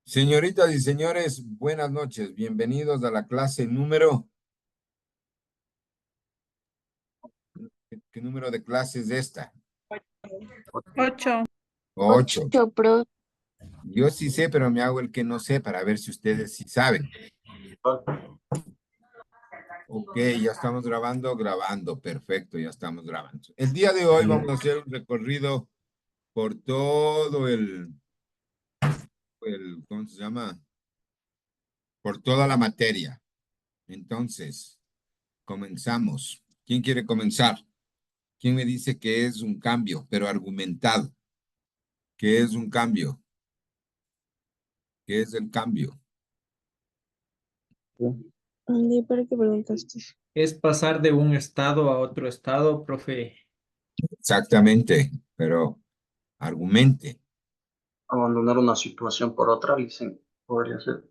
Señoritas y señores, buenas noches. Bienvenidos a la clase número. ¿Qué número de clase es esta? 8. 8. 8 Pro. Yo sí sé, pero me hago el que no sé para ver si ustedes sí saben. Ok, ya estamos grabando. Perfecto, ya estamos grabando. El día de hoy vamos a hacer un recorrido por todo ¿cómo se llama? Por toda la materia. Entonces, comenzamos. ¿Quién quiere comenzar? ¿Quién me dice que es un cambio, pero argumentado? ¿Qué es un cambio? ¿Qué es el cambio? Andy, ¿para qué preguntaste? Es pasar de un estado a otro estado, profe. Exactamente, pero argumente. Abandonar una situación por otra, dicen, podría ser.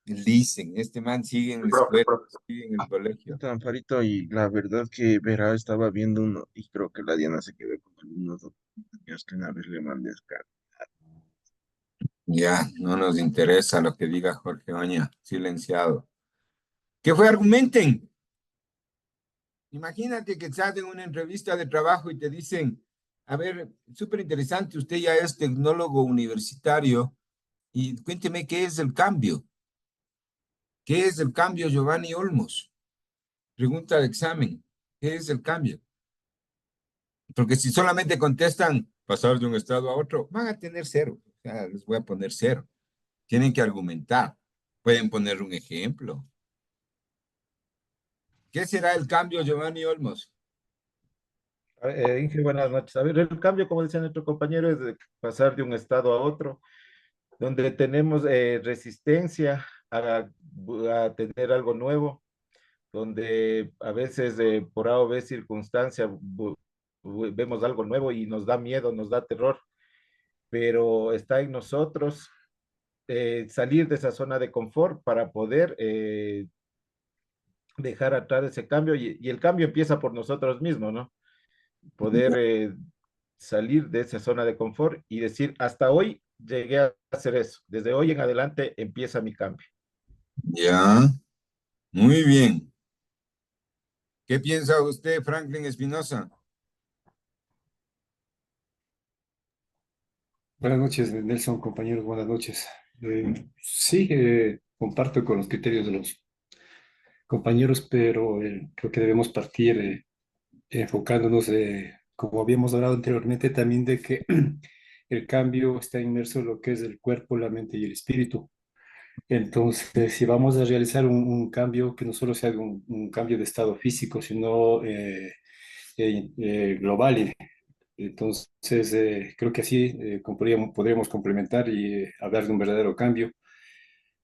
Dicen, este man sigue en El la profe, escuela, profe. sigue en el colegio. Está Amparito, y la verdad que verá, estaba viendo uno y creo que la Diana se quedó con algunos documentos que una vez le mandé a Oscar. Ya, no nos interesa lo que diga Jorge Oña, silenciado. ¿Qué fue? Argumenten. Imagínate que estás en una entrevista de trabajo y te dicen, a ver, súper interesante, usted ya es tecnólogo universitario y cuénteme qué es el cambio. ¿Qué es el cambio, Giovanni Olmos? Pregunta de examen. ¿Qué es el cambio? Porque si solamente contestan pasar de un estado a otro, van a tener cero. O sea, les voy a poner cero. Tienen que argumentar. Pueden poner un ejemplo. ¿Qué será el cambio, Giovanni Olmos? Inge, buenas noches. A ver, el cambio, como decía nuestro compañero, es de pasar de un estado a otro, donde tenemos resistencia a tener algo nuevo, donde a veces por A o B circunstancia vemos algo nuevo y nos da miedo, nos da terror, pero está en nosotros salir de esa zona de confort para poder dejar atrás ese cambio y el cambio empieza por nosotros mismos, ¿no? Poder salir de esa zona de confort y decir, hasta hoy llegué a hacer eso, desde hoy en adelante empieza mi cambio. Ya, muy bien. ¿Qué piensa usted, Franklin Espinosa? Buenas noches, Nelson, compañeros, buenas noches. Sí, comparto con los criterios de los compañeros, pero creo que debemos partir enfocándonos, como habíamos hablado anteriormente, también de que el cambio está inmerso en lo que es el cuerpo, la mente y el espíritu. Entonces, si vamos a realizar un cambio que no solo sea un cambio de estado físico, sino global. Entonces, creo que así podríamos complementar y hablar de un verdadero cambio,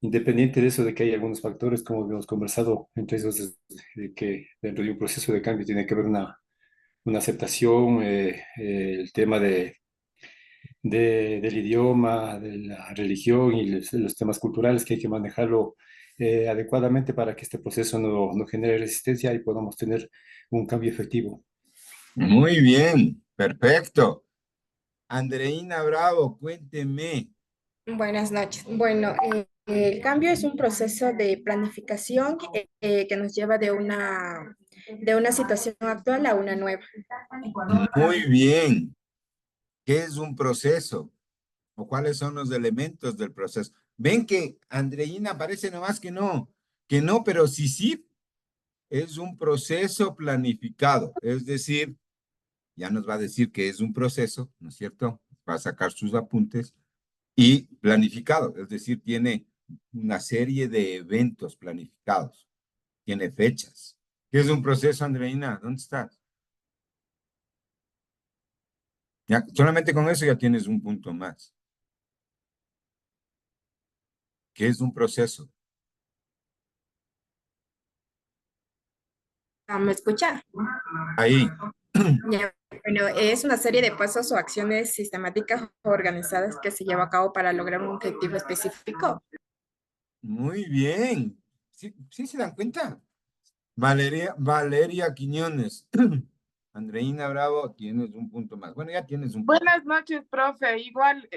independiente de eso, de que hay algunos factores, como hemos conversado, entre esos, de que dentro de un proceso de cambio tiene que haber una aceptación, el tema del idioma, de la religión y los temas culturales que hay que manejarlo adecuadamente para que este proceso no genere resistencia y podamos tener un cambio efectivo. Muy bien, perfecto. Andreina Bravo, cuénteme. Buenas noches. Bueno, el cambio es un proceso de planificación que nos lleva de una situación actual a una nueva. Muy bien. ¿Qué es un proceso? ¿O cuáles son los elementos del proceso? Ven que Andreina parece nomás que no, pero sí, sí, es un proceso planificado. Es decir, ya nos va a decir que es un proceso, ¿no es cierto? Va a sacar sus apuntes y planificado, es decir, tiene una serie de eventos planificados, tiene fechas. ¿Qué es un proceso, Andreina? ¿Dónde estás? Ya, solamente con eso ya tienes un punto más. ¿Qué es un proceso? ¿Me escucha? Ahí. Ya, bueno, es una serie de pasos o acciones sistemáticas o organizadas que se lleva a cabo para lograr un objetivo específico. Muy bien. ¿Sí, sí se dan cuenta? Valeria Quiñones. Andreina Bravo, tienes un punto más. Bueno, ya tienes un punto. Buenas noches, profe. Igual,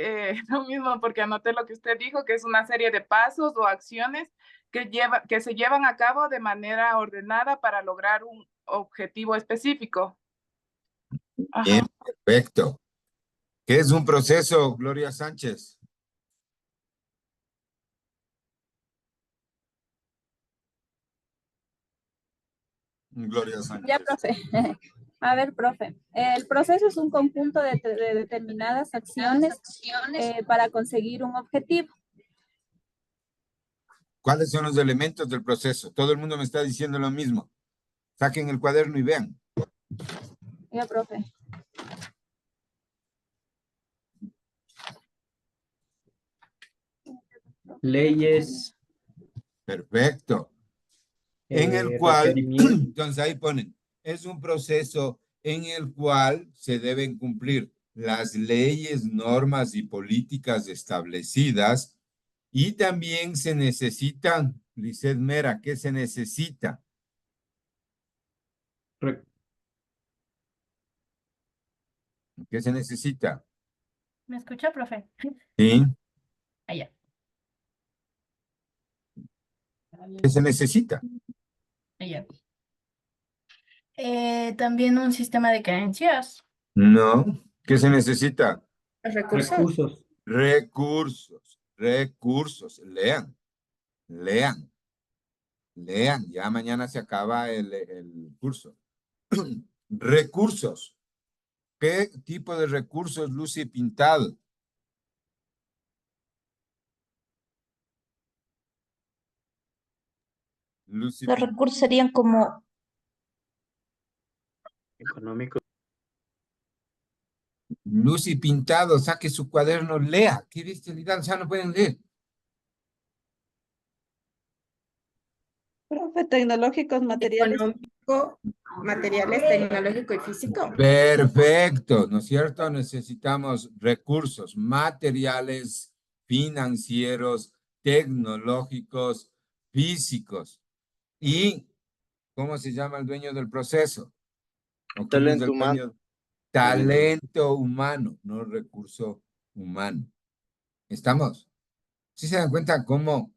lo mismo porque anoté lo que usted dijo, que es una serie de pasos o acciones que se llevan a cabo de manera ordenada para lograr un objetivo específico. Bien, Ajá. perfecto. ¿Qué es un proceso, Gloria Sánchez? Gloria Sánchez. Ya, profe. A ver, profe. El proceso es un conjunto de determinadas acciones para conseguir un objetivo. ¿Cuáles son los elementos del proceso? Todo el mundo me está diciendo lo mismo. Saquen el cuaderno y vean. Ya, profe. Leyes, Perfecto. En el cual, requerimientos. entonces ahí ponen, es un proceso en el cual se deben cumplir las leyes, normas y políticas establecidas y también se necesitan, Lisset Mera, ¿qué se necesita? ¿Qué se necesita? ¿Me escucha, profe? ¿Sí? Allá. ¿Qué se necesita? Allá. También un sistema de creencias. No. ¿Qué se necesita? Recursos. Recursos. Lean. Ya mañana se acaba el curso. Recursos. ¿Qué tipo de recursos, Lucy Pintado? Los recursos serían como Económico. Lucy Pintado, saque su cuaderno, lea. ¿Qué bestialidad? O sea, no pueden leer. Profe, tecnológicos, materiales. Económico, materiales, tecnológico y físico. Perfecto, ¿no es cierto? Necesitamos recursos materiales, financieros, tecnológicos, físicos. ¿Y cómo se llama el dueño del proceso? ¿O quién es el Talento humano. dueño? Talento humano, no recurso humano. ¿Estamos? ¿Sí se dan cuenta cómo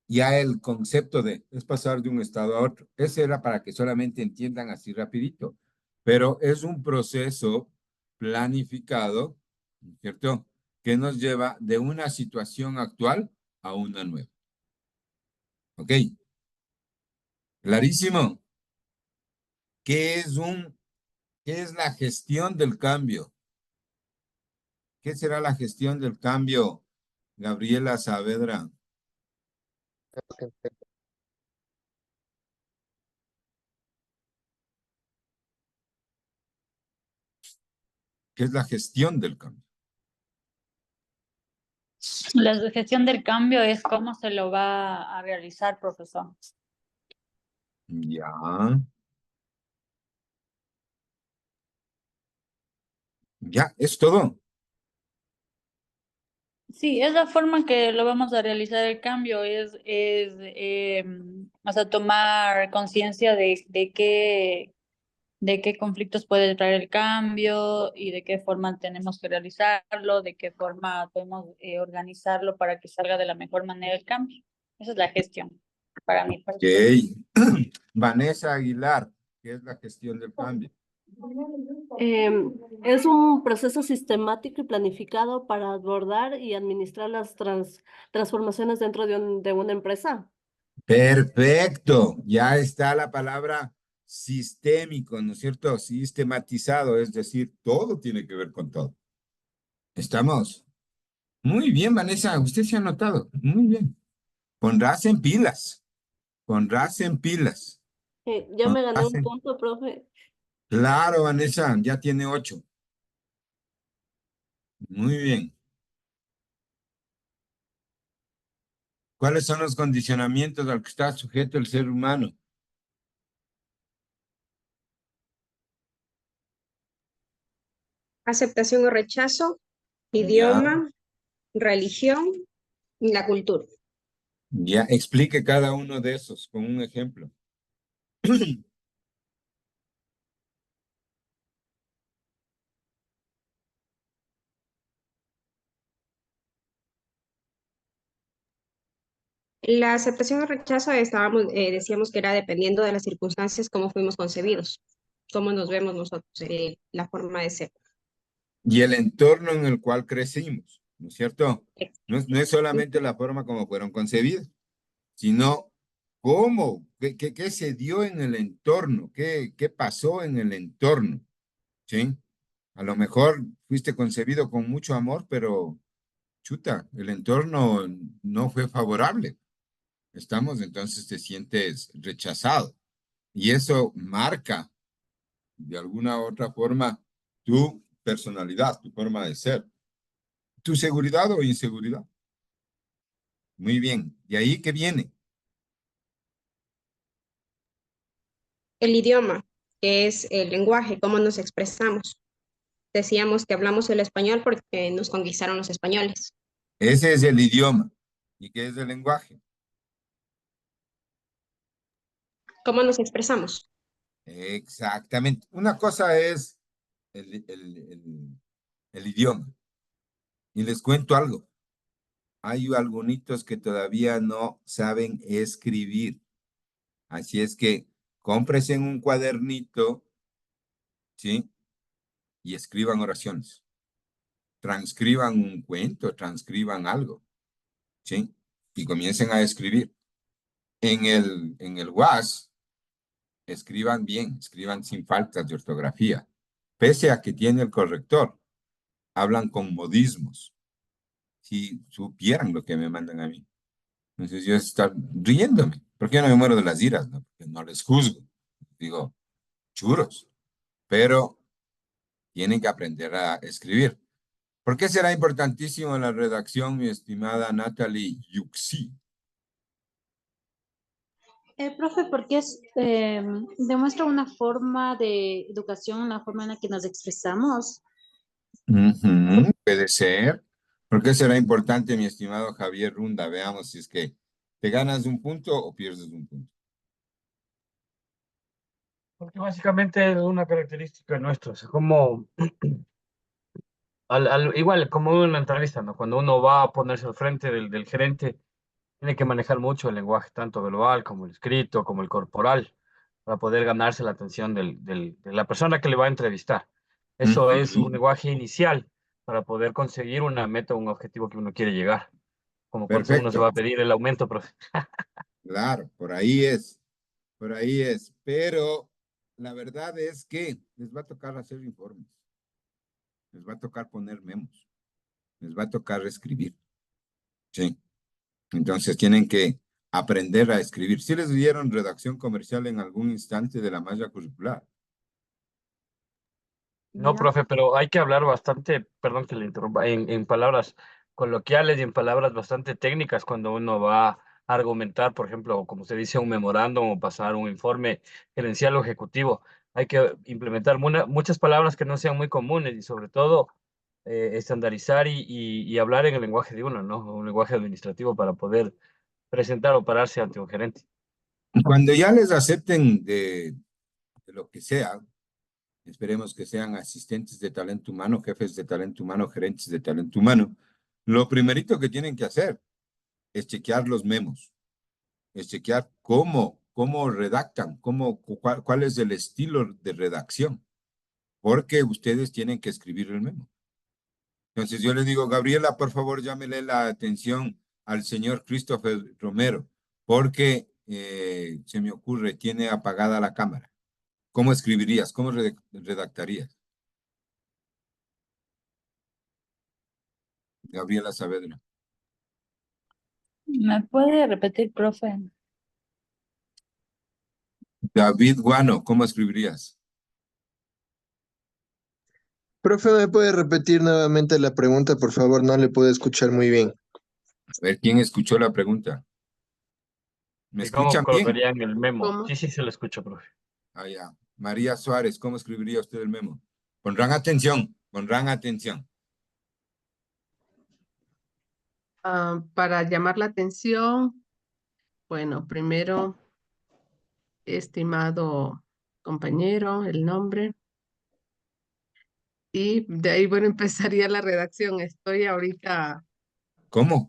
ya el concepto de es pasar de un estado a otro? Ese era para que solamente entiendan así rapidito. Pero es un proceso planificado, ¿cierto? Que nos lleva de una situación actual a una nueva. ¿Ok? ¿Clarísimo? ¿Qué es la gestión del cambio? ¿Qué será la gestión del cambio, Gabriela Saavedra? ¿Qué es la gestión del cambio? la gestión del cambio, es cómo se lo va a realizar, profesor. Ya. Ya, es todo. Sí, es la forma en que lo vamos a realizar el cambio, o sea, tomar conciencia de qué conflictos puede traer el cambio y de qué forma tenemos que realizarlo, de qué forma podemos organizarlo para que salga de la mejor manera el cambio. Esa es la gestión para mí. Ok. Vanessa Aguilar, ¿qué es la gestión del cambio? Es un proceso sistemático y planificado para abordar y administrar las transformaciones dentro de una empresa. Perfecto. Ya está la palabra sistémico, ¿no es cierto? Sistematizado, es decir, todo tiene que ver con todo. ¿Estamos? Muy bien, Vanessa, usted se ha notado. Muy bien. Pondrás en pilas. Pondrás en pilas. Ya me gané un Pondrás en- punto, profe. Claro, Vanessa, ya tiene 8. Muy bien. ¿Cuáles son los condicionamientos al que está sujeto el ser humano? Aceptación o rechazo, Ya, idioma, religión y la cultura. ya, explique cada uno de esos con un ejemplo. La aceptación o rechazo decíamos que era dependiendo de las circunstancias, cómo fuimos concebidos, cómo nos vemos nosotros, la forma de ser. Y el entorno en el cual crecimos, ¿no es cierto? No es solamente Ujú. la forma como fueron concebidos, sino cómo, qué se dio en el entorno, qué pasó en el entorno, ¿sí? A lo mejor fuiste concebido con mucho amor, pero chuta, el entorno no fue favorable. Entonces te sientes rechazado. Y eso marca de alguna u otra forma tu personalidad, tu forma de ser, tu seguridad o inseguridad. Muy bien. ¿De ahí qué viene? El idioma, que es el lenguaje, cómo nos expresamos. Decíamos que hablamos el español porque nos conquistaron los españoles. Ese es el idioma. ¿Y qué es el lenguaje? ¿Cómo nos expresamos? Exactamente. Una cosa es el idioma. Y les cuento algo. Hay algunos que todavía no saben escribir. Así es que cómprese un cuadernito, ¿sí? Y escriban oraciones. Transcriban un cuento, transcriban algo, ¿sí? Y comiencen a escribir. En el WhatsApp, escriban bien, escriban sin faltas de ortografía. Pese a que tiene el corrector, hablan con modismos. Si supieran lo que me mandan a mí. Entonces yo estar riéndome. ¿Por qué no me muero de las iras? ¿No? Porque no les juzgo. Digo, churos. Pero tienen que aprender a escribir. ¿Por qué será importantísimo la redacción, mi estimada Natalie Yuxi? Profe, porque demuestra una forma de educación, una forma en la que nos expresamos. Ujú, puede ser. ¿Por qué será importante, mi estimado Javier Runda? Veamos si es que te ganas un punto o pierdes un punto. Porque básicamente es una característica nuestra, o sea, como igual como una entrevista, ¿no? Cuando uno va a ponerse al frente del gerente, tiene que manejar mucho el lenguaje, tanto verbal como el escrito, como el corporal, para poder ganarse la atención de la persona que le va a entrevistar. Eso es un Ujú, lenguaje inicial para poder conseguir una meta, un objetivo que uno quiere llegar, como cuando uno se va perfecto. a pedir el aumento, profe. Claro, por ahí es. Por ahí es. Pero la verdad es que les va a tocar hacer informes. Les va a tocar poner memos. Les va a tocar escribir. Sí. Entonces tienen que aprender a escribir. Si les dieron redacción comercial en algún instante de la malla curricular. No, profe, pero hay que hablar bastante, perdón que le interrumpa, en palabras coloquiales y en palabras bastante técnicas cuando uno va a argumentar, por ejemplo, como se dice, un memorándum o pasar un informe gerencial o ejecutivo. Hay que implementar muchas palabras que no sean muy comunes y sobre todo estandarizar y hablar en el lenguaje de uno, ¿no? Un lenguaje administrativo para poder presentar o pararse ante un gerente. Cuando ya les acepten de lo que sea, esperemos que sean asistentes de talento humano, jefes de talento humano, gerentes de talento humano, lo primerito que tienen que hacer es chequear los memos, es chequear cómo redactan, cuál es el estilo de redacción, porque ustedes tienen que escribir el memo. Entonces yo les digo, Gabriela, por favor, llámele la atención al señor Christopher Romero, porque se me ocurre, tiene apagada la cámara. ¿Cómo escribirías? ¿Cómo redactarías? Gabriela Saavedra. ¿Me puede repetir, profe? David Guano, ¿cómo escribirías? Profe, ¿me puede repetir nuevamente la pregunta, por favor? No le puedo escuchar muy bien. A ver, ¿quién escuchó la pregunta? ¿Me ¿Y cómo escuchan bien? colocaría en el memo? ¿Cómo? Sí, sí, se lo escucho, profe. Ah, ya. María Suárez, ¿cómo escribiría usted el memo? Pondrán atención, pondrán atención. Para llamar la atención, bueno, primero, estimado compañero, el nombre. Y de ahí, bueno, empezaría la redacción. Estoy ahorita, ¿Cómo?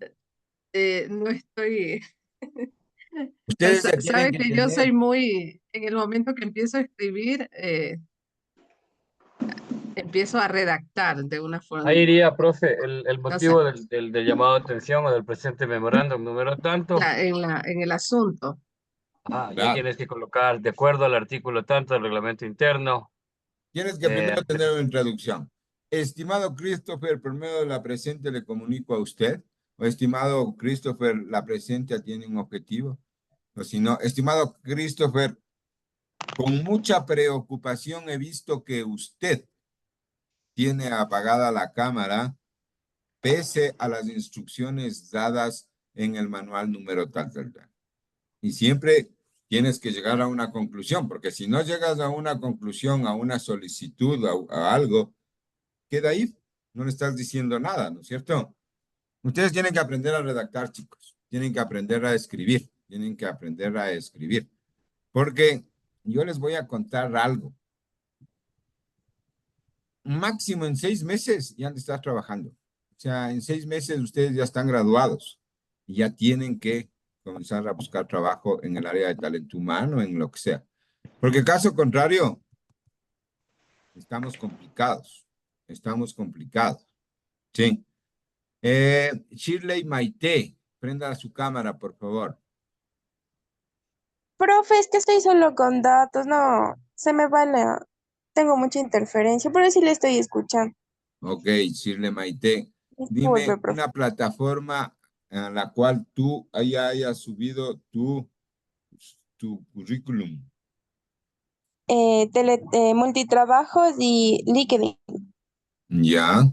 no estoy Ustedes ya tienen Sabe que que yo tener, soy muy, en el momento que empiezo a escribir, empiezo a redactar de una forma. Ahí iría, profe, el O sea, motivo del llamado de atención o del presente memorándum número tanto. en el asunto. Ah, ya claro, tienes que colocar de acuerdo al artículo tanto del reglamento interno. tienes que eh, primero tener una introducción. Estimado Christopher, por medio de la presente le comunico a usted, o estimado Christopher, la presente tiene un objetivo, o si no, estimado Christopher, con mucha preocupación he visto que usted tiene apagada la cámara pese a las instrucciones dadas en el manual número tal, tal, tal. Y siempre tienes que llegar a una conclusión, porque si no llegas a una conclusión, a una solicitud, a algo, queda ahí. No le estás diciendo nada, ¿no es cierto? Ustedes tienen que aprender a redactar, chicos. Tienen que aprender a escribir. Tienen que aprender a escribir. Porque yo les voy a contar algo. Máximo en 6 meses ya han de estar trabajando. O sea, en 6 meses ustedes ya están graduados y ya tienen que comenzar a buscar trabajo en el área de talento humano, en lo que sea. Porque caso contrario, estamos complicados. Estamos complicados. Sí. Shirley Maite, prenda su cámara, por favor. Profe, es que estoy solo con datos, no, se me va la... Tengo mucha interferencia, pero sí le estoy escuchando. Ok, Shirley Maite. Disculpe, Dime profe. una plataforma a la cual tú hayas subido tu currículum. Multitrabajos y LinkedIn. Ya,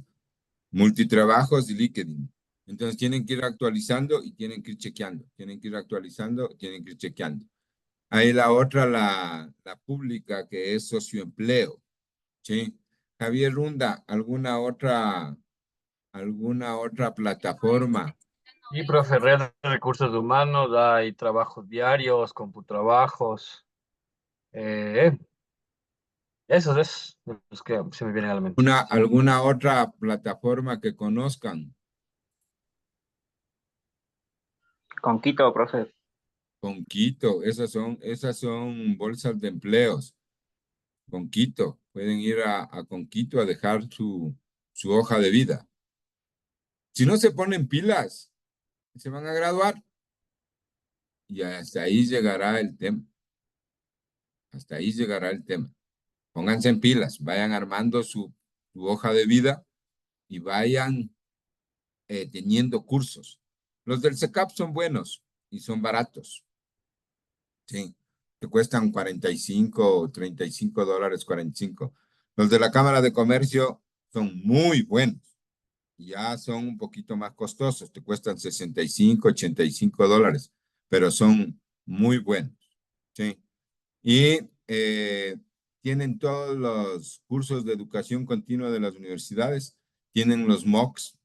multitrabajos y LinkedIn. Entonces tienen que ir actualizando y tienen que ir chequeando. Tienen que ir actualizando, tienen que ir chequeando. Hay la otra, la pública, que es socioempleo. ¿Sí? Javier Runda, alguna otra plataforma? y profe, red de recursos humanos, hay trabajos diarios, computrabajos. Eh, esos es los que se me vienen a la mente. ¿Alguna otra plataforma que conozcan? Con Quito, profe. Con Quito, esas son bolsas de empleos. Con Quito, pueden ir a con Quito a dejar su hoja de vida. Si no se ponen pilas, se van a graduar. Y hasta ahí llegará el tema. Hasta ahí llegará el tema. Pónganse en pilas, vayan armando su hoja de vida y vayan teniendo cursos. Los del SECAP son buenos y son baratos. Sí, te cuestan 45 o $35, 45. Los de la Cámara de Comercio son muy buenos. Ya son un poquito más costosos, te cuestan 65, $85, pero son muy buenos. Sí. Y tienen todos los cursos de educación continua de las universidades, tienen los MOOCs,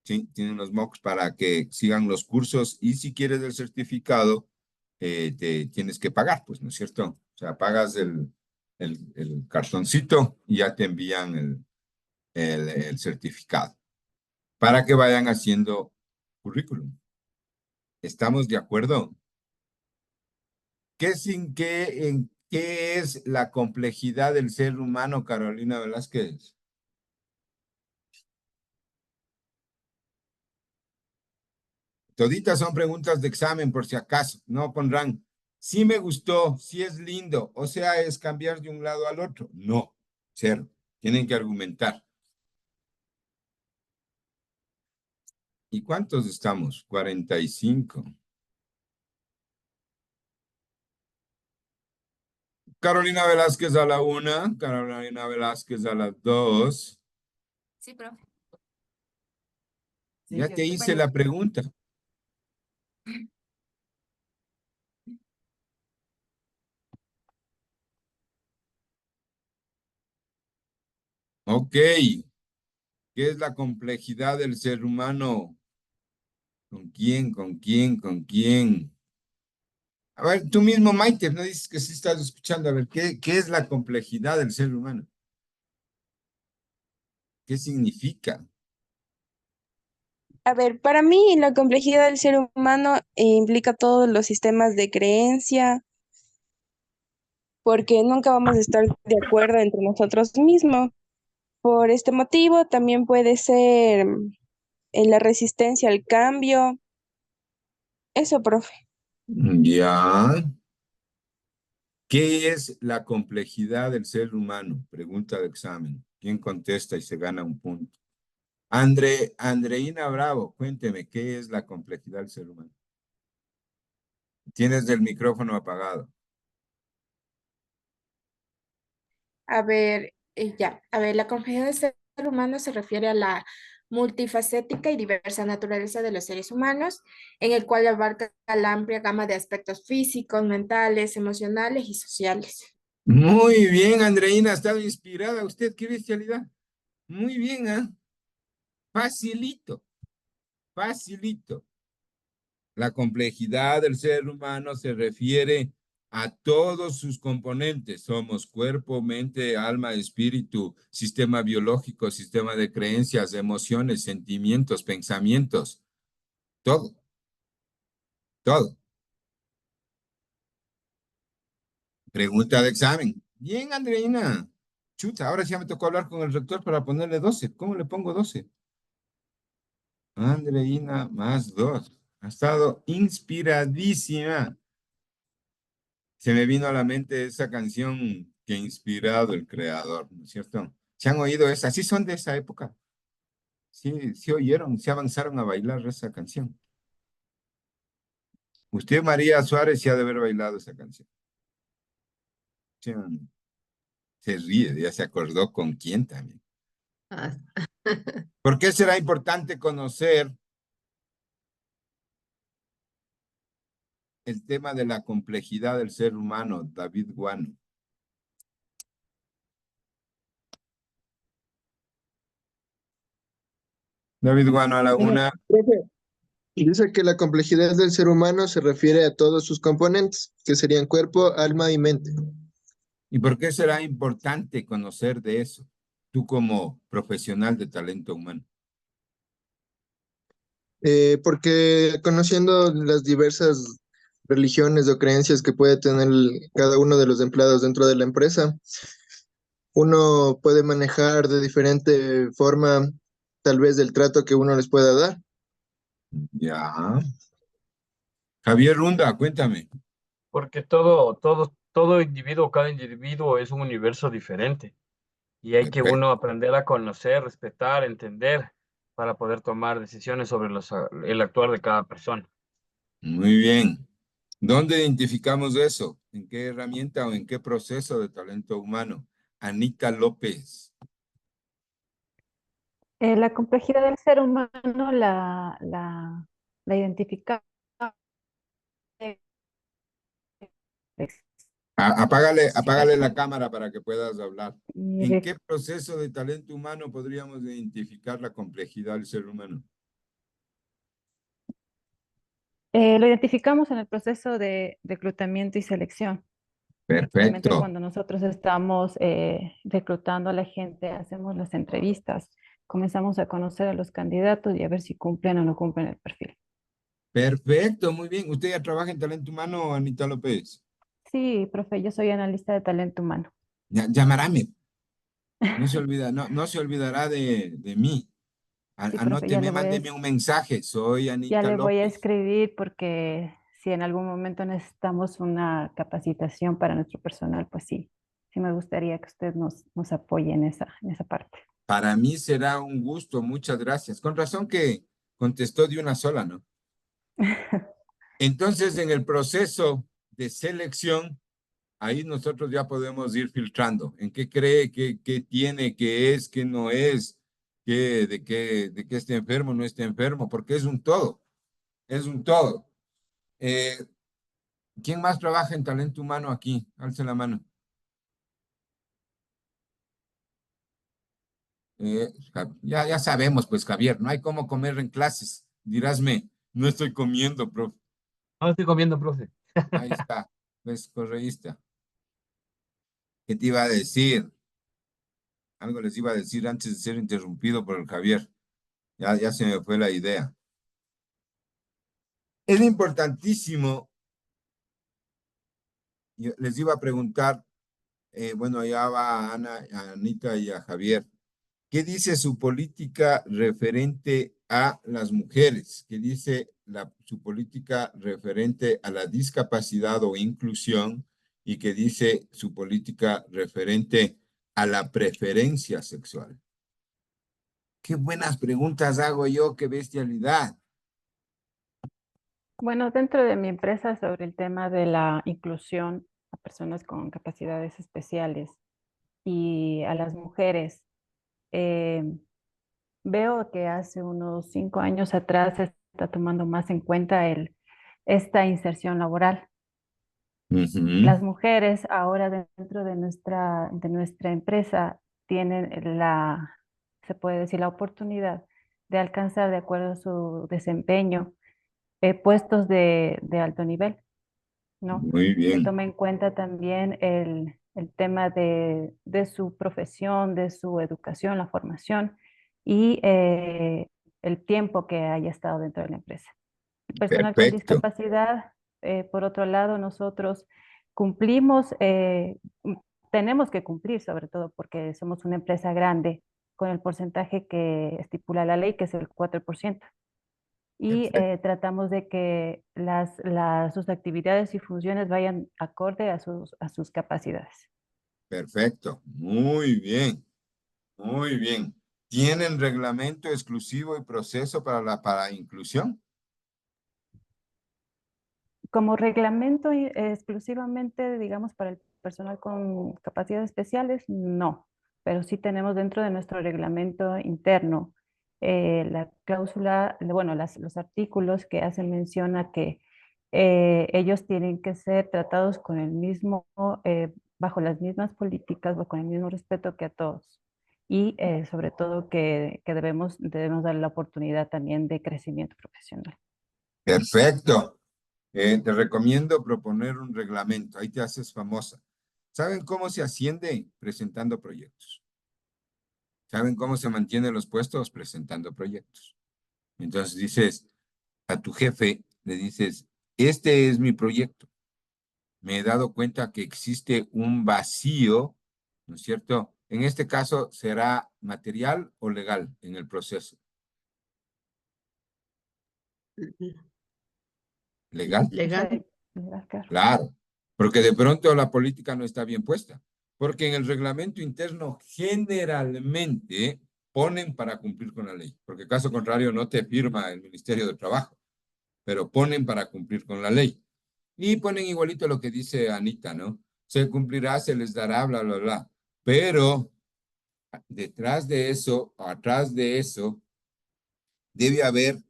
¿sí? Tienen los MOOCs para que sigan los cursos y si quieres el certificado, te tienes que pagar, pues, ¿no es cierto? O sea, pagas el cartoncito y ya te envían el certificado para que vayan haciendo currículum. ¿Estamos de acuerdo? ¿En qué es la complejidad del ser humano, Carolina Velázquez? Toditas son preguntas de examen, por si acaso. No pondrán, sí me gustó, sí es lindo, o sea, es cambiar de un lado al otro. No, cero. Tienen que argumentar. ¿Y cuántos estamos? 45. Carolina Velázquez a la 1, Carolina Velázquez a las 2. Sí, profe. Ya te hice Bueno, la pregunta. Ok. ¿Qué es la complejidad del ser humano? ¿Con quién? ¿Con quién? ¿Con quién? A ver, tú mismo, Maite, no dices que sí estás escuchando. A ver, ¿qué es la complejidad del ser humano? ¿Qué significa? A ver, para mí la complejidad del ser humano implica todos los sistemas de creencia, porque nunca vamos a estar de acuerdo entre nosotros mismos. Por este motivo, también puede ser en la resistencia al cambio. Eso, profe. Ya. ¿Qué es la complejidad del ser humano? Pregunta de examen. ¿Quién contesta y se gana un punto? Andreina Bravo, cuénteme, ¿qué es la complejidad del ser humano? Tienes el micrófono apagado. A ver, ya, a ver, la complejidad del ser humano se refiere a la multifacética y diversa naturaleza de los seres humanos, en el cual abarca la amplia gama de aspectos físicos, mentales, emocionales y sociales. Muy bien, Andreina, ha estado inspirada. ¿Usted qué bestialidad? Muy bien, ¿ah? Facilito, facilito. La complejidad del ser humano se refiere a todos sus componentes. Somos cuerpo, mente, alma, espíritu, sistema biológico, sistema de creencias, emociones, sentimientos, pensamientos. Todo, todo. Pregunta de examen. Bien, Andreina. Chuta, ahora sí ya me tocó hablar con el rector para ponerle 12. ¿Cómo le pongo 12? Andreina más 2. Ha estado inspiradísima. Se me vino a la mente esa canción que ha inspirado el creador, ¿no es cierto? ¿Se han oído esa? ¿Sí son de esa época? Sí, sí oyeron, se avanzaron a bailar esa canción. Usted, María Suárez, sí ha de haber bailado esa canción. Sí, o no. Se ríe, ya se acordó con quién también. Ah, ¿Por qué será importante conocer el tema de la complejidad del ser humano, David Guano? David Guano a la una. Profe, dice que la complejidad del ser humano se refiere a todos sus componentes, que serían cuerpo, alma y mente. ¿Y por qué será importante conocer de eso? Tú como profesional de talento humano. Porque conociendo las diversas religiones o creencias que puede tener cada uno de los empleados dentro de la empresa, uno puede manejar de diferente forma tal vez el trato que uno les pueda dar. Ya. Javier Runda, cuéntame. Porque cada individuo es un universo diferente y hay que Perfecto. uno aprender a conocer, respetar, entender para poder tomar decisiones sobre el actuar de cada persona. Muy bien. ¿Dónde identificamos eso? ¿En qué herramienta o en qué proceso de talento humano? Anita López. La complejidad del ser humano la identificamos. Apágale la cámara para que puedas hablar. ¿En Mire, qué proceso de talento humano podríamos identificar la complejidad del ser humano? lo identificamos en el proceso de reclutamiento y selección. Prácticamente Perfecto. cuando nosotros estamos reclutando a la gente, hacemos las entrevistas, comenzamos a conocer a los candidatos y a ver si cumplen o no cumplen el perfil. Perfecto, muy bien. ¿Usted ya trabaja en talento humano, Anita López? Sí, profe, yo soy analista de talento humano. Llamarame. No se olvida, no se olvidará de mí. Sí, profe, Anóteme, mándeme un mensaje. Soy ya Anita le voy a López. escribir porque si en algún momento necesitamos una capacitación para nuestro personal, pues sí, sí me gustaría que usted nos apoye en esa parte. Para mí será un gusto, muchas gracias. Con razón que contestó de una sola, ¿no? Entonces, en el proceso de selección, ahí nosotros ya podemos ir filtrando en qué cree, qué tiene, qué es, qué no es, de qué esté enfermo, no esté enfermo, porque es un todo, es un todo. ¿Quién más trabaja en talento humano aquí? Alce la mano. Ya sabemos, pues, Javier, no hay cómo comer en clases. Dirásme, no estoy comiendo, profe. No estoy comiendo, profe. Ahí está, pues, correísta. ¿Qué te iba a decir? Algo les iba a decir antes de ser interrumpido por el Javier. Ya se me fue la idea. Es importantísimo, yo les iba a preguntar, bueno, ya va a Ana, a Anita y a Javier. ¿Qué dice su política referente a las mujeres? ¿Qué dice su política referente a la discapacidad o inclusión? ¿Y qué dice su política referente a la preferencia sexual? Qué buenas preguntas hago yo, qué bestialidad. Bueno, dentro de mi empresa sobre el tema de la inclusión a personas con capacidades especiales y a las mujeres, eh, veo que hace unos 5 años atrás se está tomando más en cuenta esta inserción laboral. Las mujeres ahora dentro de nuestra empresa tienen se puede decir, la oportunidad de alcanzar de acuerdo a su desempeño puestos de alto nivel, ¿no? Muy Se bien. toma en cuenta también el tema de su profesión, de su educación, la formación y el tiempo que haya estado dentro de la empresa. El personal con Perfecto. discapacidad, por otro lado, nosotros cumplimos, tenemos que cumplir, sobre todo porque somos una empresa grande, con el porcentaje que estipula la ley, que es el 4%. Y tratamos de que sus actividades y funciones vayan acorde a sus capacidades. Perfecto. Muy bien. Muy bien. ¿Tienen reglamento exclusivo y proceso para inclusión? Como reglamento exclusivamente, digamos, para el personal con capacidades especiales, no, pero sí tenemos dentro de nuestro reglamento interno la cláusula, bueno, los artículos que hacen mención a que ellos tienen que ser tratados con el mismo, bajo las mismas políticas, o con el mismo respeto que a todos. Y sobre todo que debemos dar la oportunidad también de crecimiento profesional. Perfecto. Te recomiendo proponer un reglamento. Ahí te haces famosa. ¿Saben cómo se asciende? Presentando proyectos. ¿Saben cómo se mantienen los puestos? Presentando proyectos. Entonces dices a tu jefe, le dices, este es mi proyecto. Me he dado cuenta que existe un vacío, ¿no es cierto? En este caso, ¿será material o legal en el proceso? ¿Legal? Legal. Claro, porque de pronto la política no está bien puesta, porque en el reglamento interno generalmente ponen para cumplir con la ley, porque caso contrario no te firma el Ministerio de Trabajo, pero ponen para cumplir con la ley. Y ponen igualito lo que dice Anita, ¿no? Se cumplirá, se les dará, bla, bla, bla. Pero detrás de eso, atrás de eso, debe haber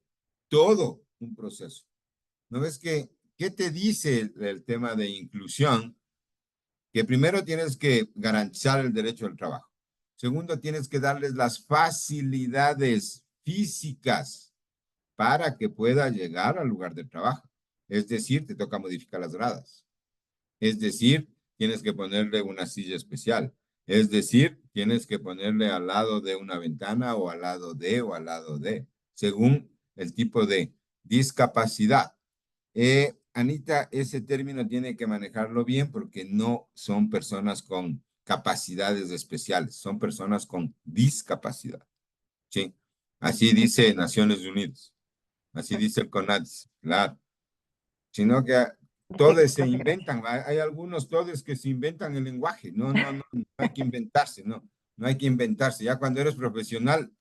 todo un proceso. ¿No ves qué te dice el tema de inclusión? Que primero tienes que garantizar el derecho al trabajo. Segundo, tienes que darles las facilidades físicas para que pueda llegar al lugar de trabajo. Es decir, te toca modificar las gradas. Es decir, tienes que ponerle una silla especial. Es decir, tienes que ponerle al lado de una ventana o al lado de, según el tipo de discapacidad. Anita, ese término tiene que manejarlo bien porque no son personas con capacidades especiales, son personas con discapacidad. ¿Sí? Así dice Naciones Unidas, así dice el CONADIS, claro. Sino que todos se inventan, hay algunos todos que se inventan el lenguaje, no hay que inventarse, no hay que inventarse. Ya cuando eres profesional,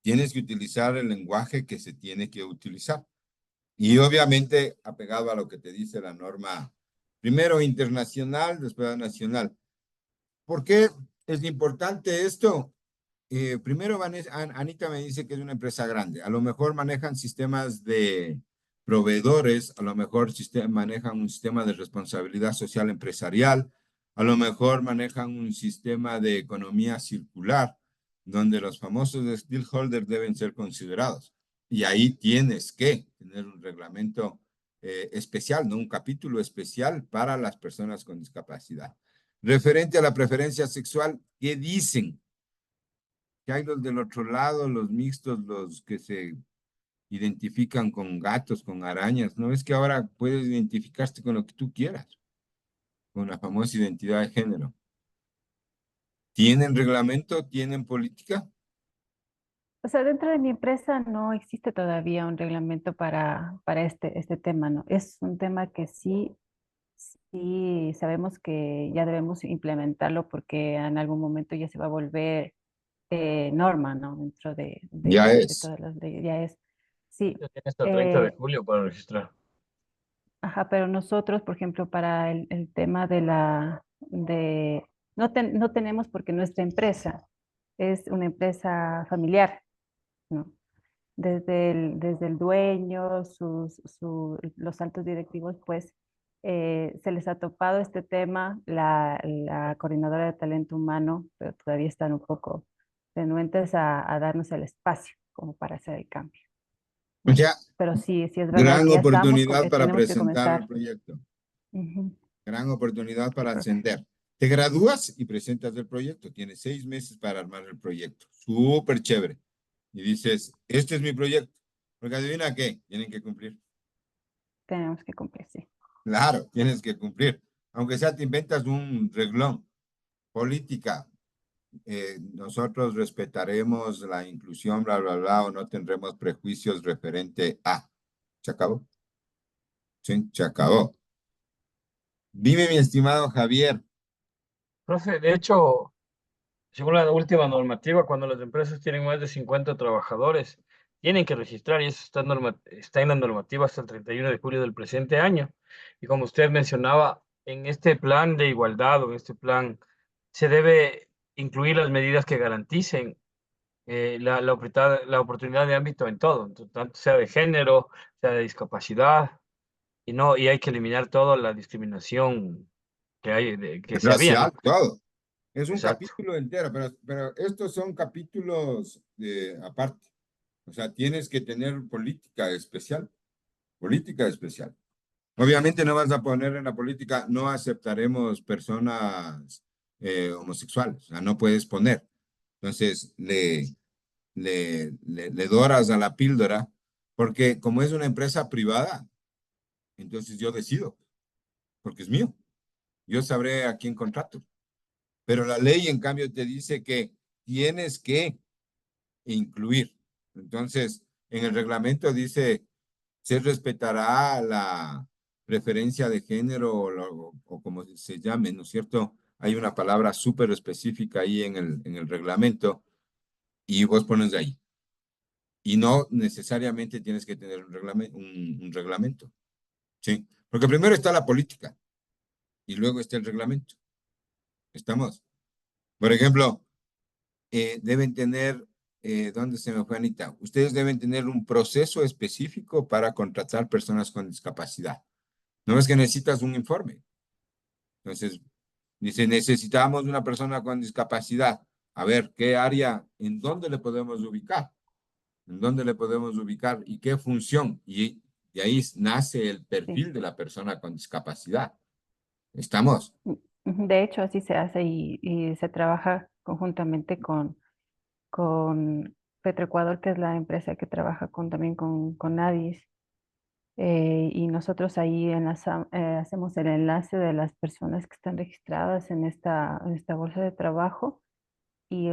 tienes que utilizar el lenguaje que se tiene que utilizar. Y obviamente apegado a lo que te dice la norma, primero internacional, después nacional. ¿Por qué es importante esto? Primero, Anita me dice que es una empresa grande. A lo mejor manejan sistemas de proveedores, a lo mejor manejan un sistema de responsabilidad social empresarial, a lo mejor manejan un sistema de economía circular, donde los famosos stakeholders deben ser considerados. Y ahí tienes que tener un reglamento especial, ¿no? Un capítulo especial para las personas con discapacidad. Referente a la preferencia sexual, ¿qué dicen? Que hay los del otro lado, los mixtos, los que se identifican con gatos, con arañas. ¿No es que ahora puedes identificarte con lo que tú quieras? Con la famosa identidad de género. ¿Tienen reglamento? ¿Tienen política? O sea, dentro de mi empresa no existe todavía un reglamento para este tema, ¿no? Es un tema que sí sabemos que ya debemos implementarlo porque en algún momento ya se va a volver norma, ¿no? Dentro Ya de es. todas las leyes, ya es. Sí, Ya tiene hasta el 30 de eh, julio para registrar. ajá, pero nosotros, por ejemplo, para el tema no tenemos porque nuestra empresa es una empresa familiar, ¿no? Desde el dueño, los altos directivos, pues se les ha topado este tema, la coordinadora de talento humano, pero todavía están un poco renuentes a darnos el espacio como para hacer el cambio. O sea, Pero sí es verdad gran que ya estamos, oportunidad para tenemos que presentar el comenzar. proyecto. Ujú. Gran oportunidad para Sí, profe. ascender. Te gradúas y presentas el proyecto. Tienes 6 meses para armar el proyecto. Súper chévere. Y dices, este es mi proyecto. Porque adivina qué, tienen que cumplir. Tenemos que cumplir, sí. Claro, tienes que cumplir. Aunque sea te inventas un reglón. Política. Nosotros respetaremos la inclusión, bla, bla, bla, o no tendremos prejuicios referente a. ¿Se acabó? Sí, se acabó. Dime, mi estimado Javier. Profe, de hecho, según la última normativa, cuando las empresas tienen más de 50 trabajadores, tienen que registrar y eso está en la normativa hasta el 31 de julio del presente año. Y como usted mencionaba, en este plan de igualdad o en este plan se debe incluir las medidas que garanticen la oportunidad de ámbito en todo, tanto sea de género, sea de discapacidad, y hay que eliminar toda la discriminación que hay, que se había, Racial, ¿no? todo. Es un Exacto. capítulo entero, pero estos son capítulos aparte. O sea, tienes que tener política especial. Política especial. Obviamente no vas a poner en la política, no aceptaremos personas homosexuales. O sea, no puedes poner. Entonces, le doras a la píldora, porque como es una empresa privada, entonces yo decido, porque es mío. Yo sabré a quién contrato. Pero la ley, en cambio, te dice que tienes que incluir. Entonces, en el reglamento dice, se respetará la preferencia de género o como se llame, ¿no es cierto? Hay una palabra súper específica ahí en el reglamento y vos pones de ahí. Y no necesariamente tienes que tener un reglamento, ¿sí? Porque primero está la política y luego está el reglamento. ¿Estamos? Por ejemplo, deben tener, ¿dónde se me fue Anita? Ustedes deben tener un proceso específico para contratar personas con discapacidad. No es que necesitas un informe. Entonces, dice, necesitamos una persona con discapacidad. A ver, ¿qué área, en dónde le podemos ubicar? ¿En dónde le podemos ubicar y qué función? Y de ahí nace el Sí. perfil de la persona con discapacidad. ¿Estamos? De hecho, así se hace y se trabaja conjuntamente con Petroecuador, que es la empresa que trabaja también con Nadis. Y nosotros ahí hacemos el enlace de las personas que están registradas en esta bolsa de trabajo y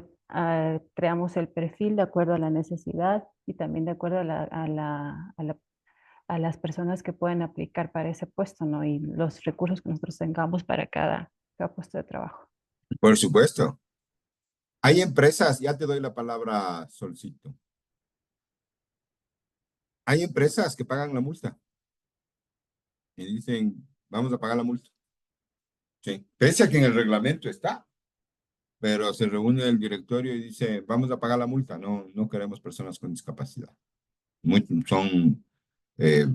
creamos el perfil de acuerdo a la necesidad y también de acuerdo a las personas que pueden aplicar para ese puesto, ¿no? Y los recursos que nosotros tengamos para cada puesto de trabajo. Por supuesto. Hay empresas, ya te doy la palabra, Solcito. Hay empresas que pagan la multa y dicen, vamos a pagar la multa. Sí, pese a que en el reglamento está, pero se reúne el directorio y dice, vamos a pagar la multa, no queremos personas con discapacidad. Eh,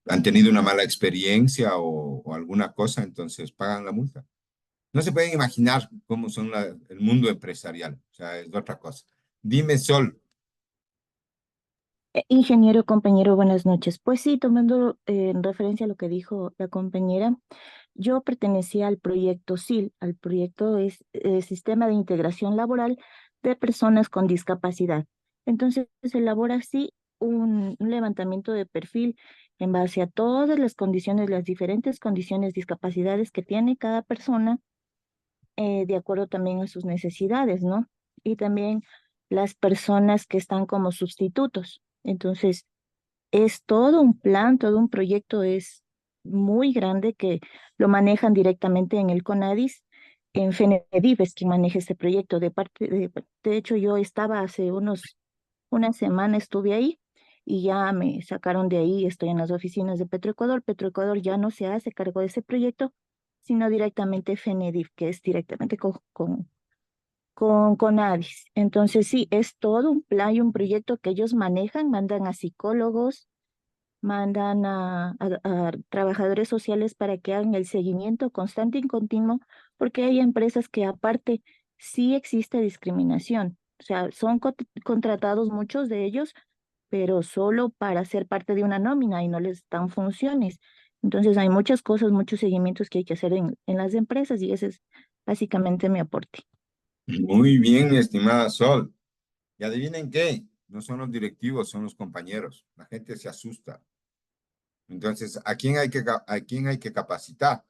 han tenido una mala experiencia o alguna cosa, entonces pagan la multa. No se pueden imaginar cómo son el mundo empresarial, o sea, es otra cosa. Dime, Sol. Ingeniero, compañero, buenas noches. Pues sí, tomando en referencia a lo que dijo la compañera, yo pertenecía al proyecto SIL, al proyecto Sistema de Integración Laboral de Personas con Discapacidad. Entonces se elabora así un levantamiento de perfil en base a todas las condiciones, las diferentes condiciones, discapacidades que tiene cada persona, de acuerdo también a sus necesidades, ¿no? Y también las personas que están como sustitutos. Entonces, es todo un plan, todo un proyecto, es muy grande que lo manejan directamente en el CONADIS. En FENEDIV es quien maneja este proyecto. De hecho, yo estaba hace una semana estuve ahí y ya me sacaron de ahí, estoy en las oficinas de Petroecuador. Petroecuador ya no se hace cargo de ese proyecto, sino directamente FENEDIV, que es directamente con CONADIS. Entonces sí, es todo un plan y un proyecto que ellos manejan, mandan a psicólogos, mandan a trabajadores sociales para que hagan el seguimiento constante y continuo, porque hay empresas que aparte sí existe discriminación. O sea, son contratados muchos de ellos, pero solo para ser parte de una nómina y no les dan funciones. Entonces hay muchas cosas, muchos seguimientos que hay que hacer en las empresas y ese es básicamente mi aporte. Muy bien, mi estimada Sol. Y adivinen qué, no son los directivos, son los compañeros. La gente se asusta. Entonces, ¿a quién hay que capacitar?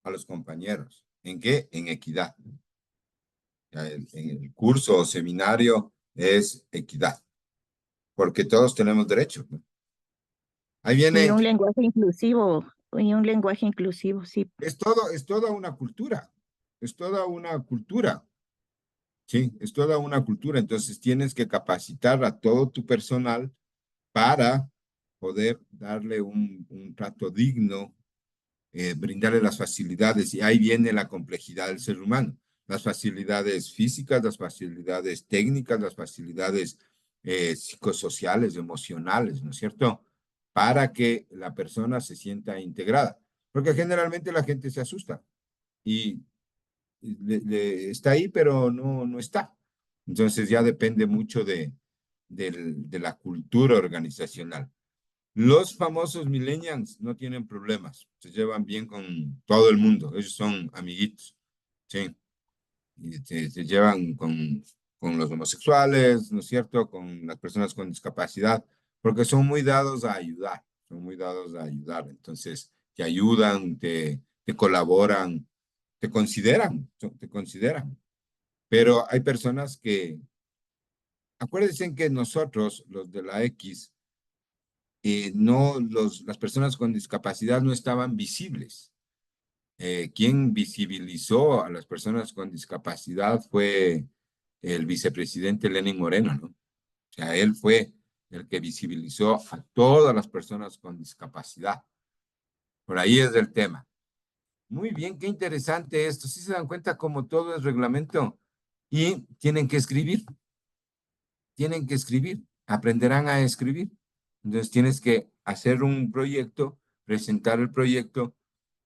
A los compañeros. ¿En qué? En equidad. En el curso o seminario es equidad, porque todos tenemos derechos, ¿no? Ahí Y viene, un lenguaje inclusivo, sí. es toda una cultura, es toda una cultura, sí, es toda una cultura. Entonces tienes que capacitar a todo tu personal para poder darle un trato digno, brindarle las facilidades, y ahí viene la complejidad del ser humano, las facilidades físicas, las facilidades técnicas, las facilidades psicosociales, emocionales, ¿no es cierto? Para que la persona se sienta integrada, porque generalmente la gente se asusta y está ahí, pero no está. Entonces ya depende mucho de la cultura organizacional. Los famosos millennials no tienen problemas, se llevan bien con todo el mundo, ellos son amiguitos, ¿sí? Y se llevan con los homosexuales, ¿no es cierto? Con las personas con discapacidad, porque son muy dados a ayudar, son muy dados a ayudar. Entonces, te ayudan, te colaboran, te consideran. Pero hay personas que, acuérdense que nosotros, los de la X, las personas con discapacidad no estaban visibles. Quien visibilizó a las personas con discapacidad fue el vicepresidente Lenín Moreno, ¿no? O sea, él fue el que visibilizó a todas las personas con discapacidad. Por ahí es el tema. Muy bien, qué interesante esto. Sí se dan cuenta como todo es reglamento y tienen que escribir, aprenderán a escribir. Entonces tienes que hacer un proyecto, presentar el proyecto,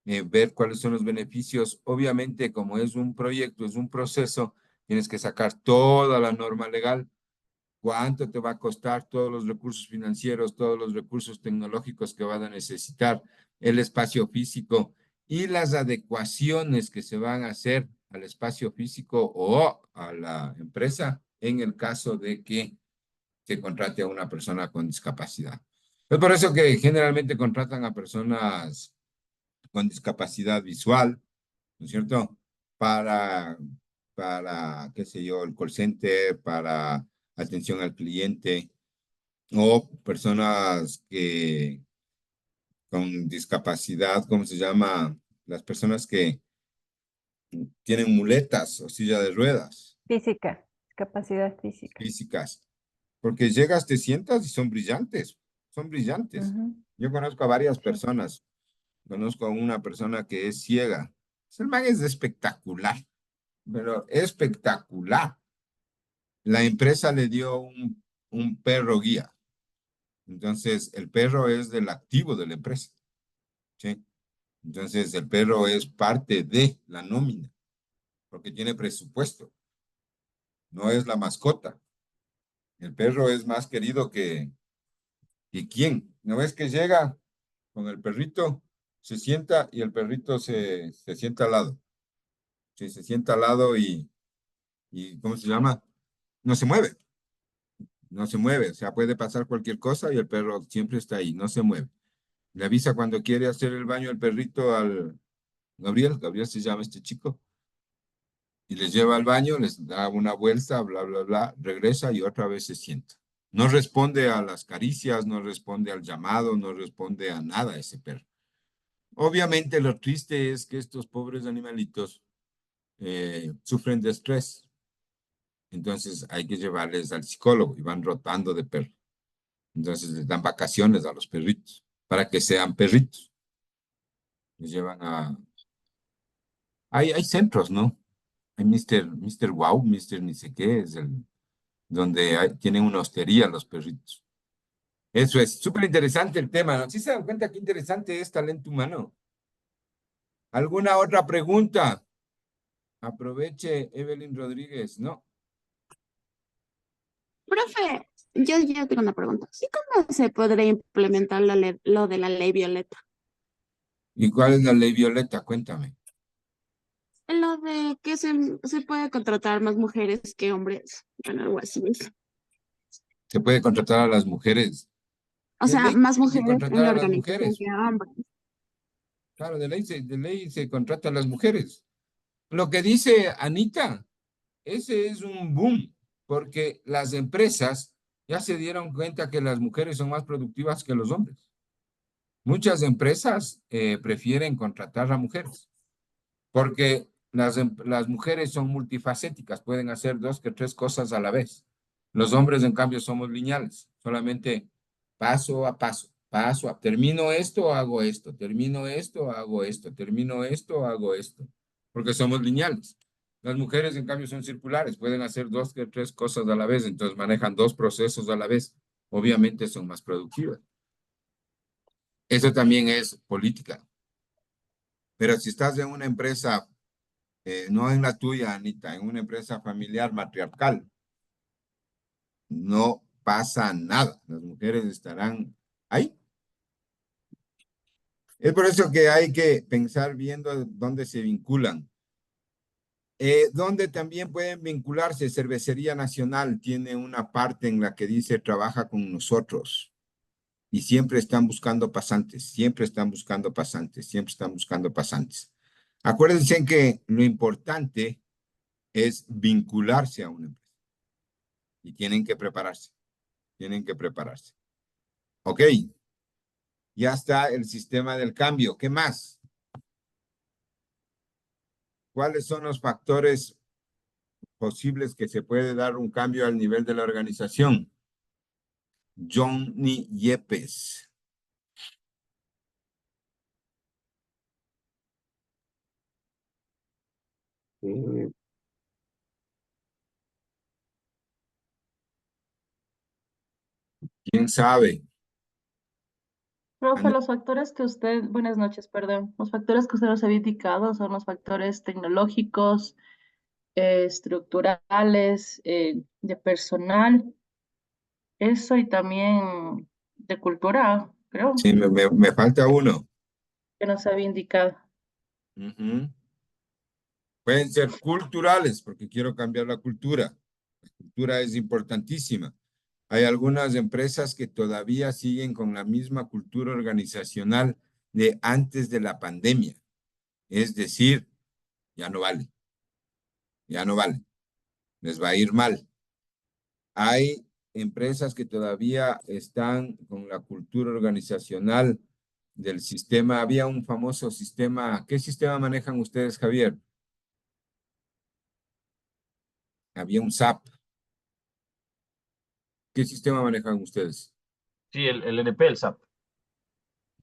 ver cuáles son los beneficios. Obviamente, como es un proyecto, es un proceso, tienes que sacar toda la norma legal, cuánto te va a costar, todos los recursos financieros, todos los recursos tecnológicos que van a necesitar, el espacio físico y las adecuaciones que se van a hacer al espacio físico o a la empresa en el caso de que se contrate a una persona con discapacidad. Es por eso que generalmente contratan a personas con discapacidad visual, ¿no es cierto? Para, qué sé yo, el call center, para atención al cliente, o personas que con discapacidad, ¿cómo se llama? Las personas que tienen muletas o silla de ruedas Física, capacidad física. físicas, porque llegas, te sientas y son brillantes, son brillantes. Ujú. Yo conozco a varias personas. Conozco a una persona que es ciega. El man es espectacular, pero espectacular. La empresa le dio un perro guía. Entonces, el perro es del activo de la empresa, ¿sí? Entonces, el perro es parte de la nómina, porque tiene presupuesto. No es la mascota. El perro es más querido que quién. ¿No ves que llega con el perrito, se sienta y el perrito se sienta al lado? Sí, se sienta al lado y ¿cómo se llama? No se mueve. no se mueve. O sea, puede pasar cualquier cosa y el perro siempre está ahí, no se mueve. Le avisa cuando quiere hacer el baño el perrito al Gabriel se llama este chico, y les lleva al baño, les da una vuelta, bla, bla, bla, regresa y otra vez se sienta. No responde a las caricias, no responde al llamado, no responde a nada ese perro. Obviamente lo triste es que estos pobres animalitos sufren de estrés. Entonces hay que llevarles al psicólogo y van rotando de perro. Entonces les dan vacaciones a los perritos para que sean perritos. Les llevan a... Hay centros, ¿no? Hay Mr. Wow, Mr. ni sé qué, es el donde tienen una hostería los perritos. Eso es súper interesante el tema, ¿no? ¿Sí se dan cuenta qué interesante es talento humano? ¿Alguna otra pregunta? Aproveche, Evelyn Rodríguez, ¿no? Profe, yo tengo una pregunta. ¿Y cómo se podría implementar lo de la ley Violeta? ¿Y cuál es la ley Violeta? Cuéntame. Lo de que se puede contratar más mujeres que hombres, bueno, algo así. Se puede contratar a las mujeres. O sea, ley más se mujeres en contratar la a las organización mujeres. que hombres. Claro, de ley se contrata a las mujeres. Lo que dice Anita, ese es un boom, porque las empresas ya se dieron cuenta que las mujeres son más productivas que los hombres. Muchas empresas prefieren contratar a mujeres, porque las mujeres son multifacéticas, pueden hacer 2 que 3 cosas a la vez. Los hombres, en cambio, somos lineales, solamente paso a paso, termino esto, hago esto, termino esto, hago esto, termino esto, hago esto, porque somos lineales. Las mujeres, en cambio, son circulares, pueden hacer 2 que 3 cosas a la vez, entonces manejan 2 procesos a la vez. Obviamente son más productivas. Eso también es política. Pero si estás en una empresa, no en la tuya, Anita, en una empresa familiar matriarcal, no pasa nada. Las mujeres estarán ahí. Es por eso que hay que pensar viendo dónde se vinculan. Donde también pueden vincularse, Cervecería Nacional tiene una parte en la que dice trabaja con nosotros. Y siempre están buscando pasantes, siempre están buscando pasantes, siempre están buscando pasantes. Acuérdense que lo importante es vincularse a una empresa. Y tienen que prepararse. Tienen que prepararse. Ok. Ya está el sistema del cambio. ¿Qué más? ¿Cuáles son los factores posibles que se puede dar un cambio al nivel de la organización? Johnny Yepes. ¿Quién sabe? Profe, los factores que usted, buenas noches, perdón, los factores que usted nos había indicado son los factores tecnológicos, estructurales, de personal, eso y también de cultura, creo, Sí, me falta uno. que nos había indicado. Ujú. Pueden ser culturales, porque quiero cambiar la cultura. La cultura es importantísima. Hay algunas empresas que todavía siguen con la misma cultura organizacional de antes de la pandemia. Es decir, ya no vale. Ya no vale. Les va a ir mal. Hay empresas que todavía están con la cultura organizacional del sistema. Había un famoso sistema. ¿Qué sistema manejan ustedes, Javier? Había un SAP. ¿Qué sistema manejan ustedes? Sí, el NP, el SAP.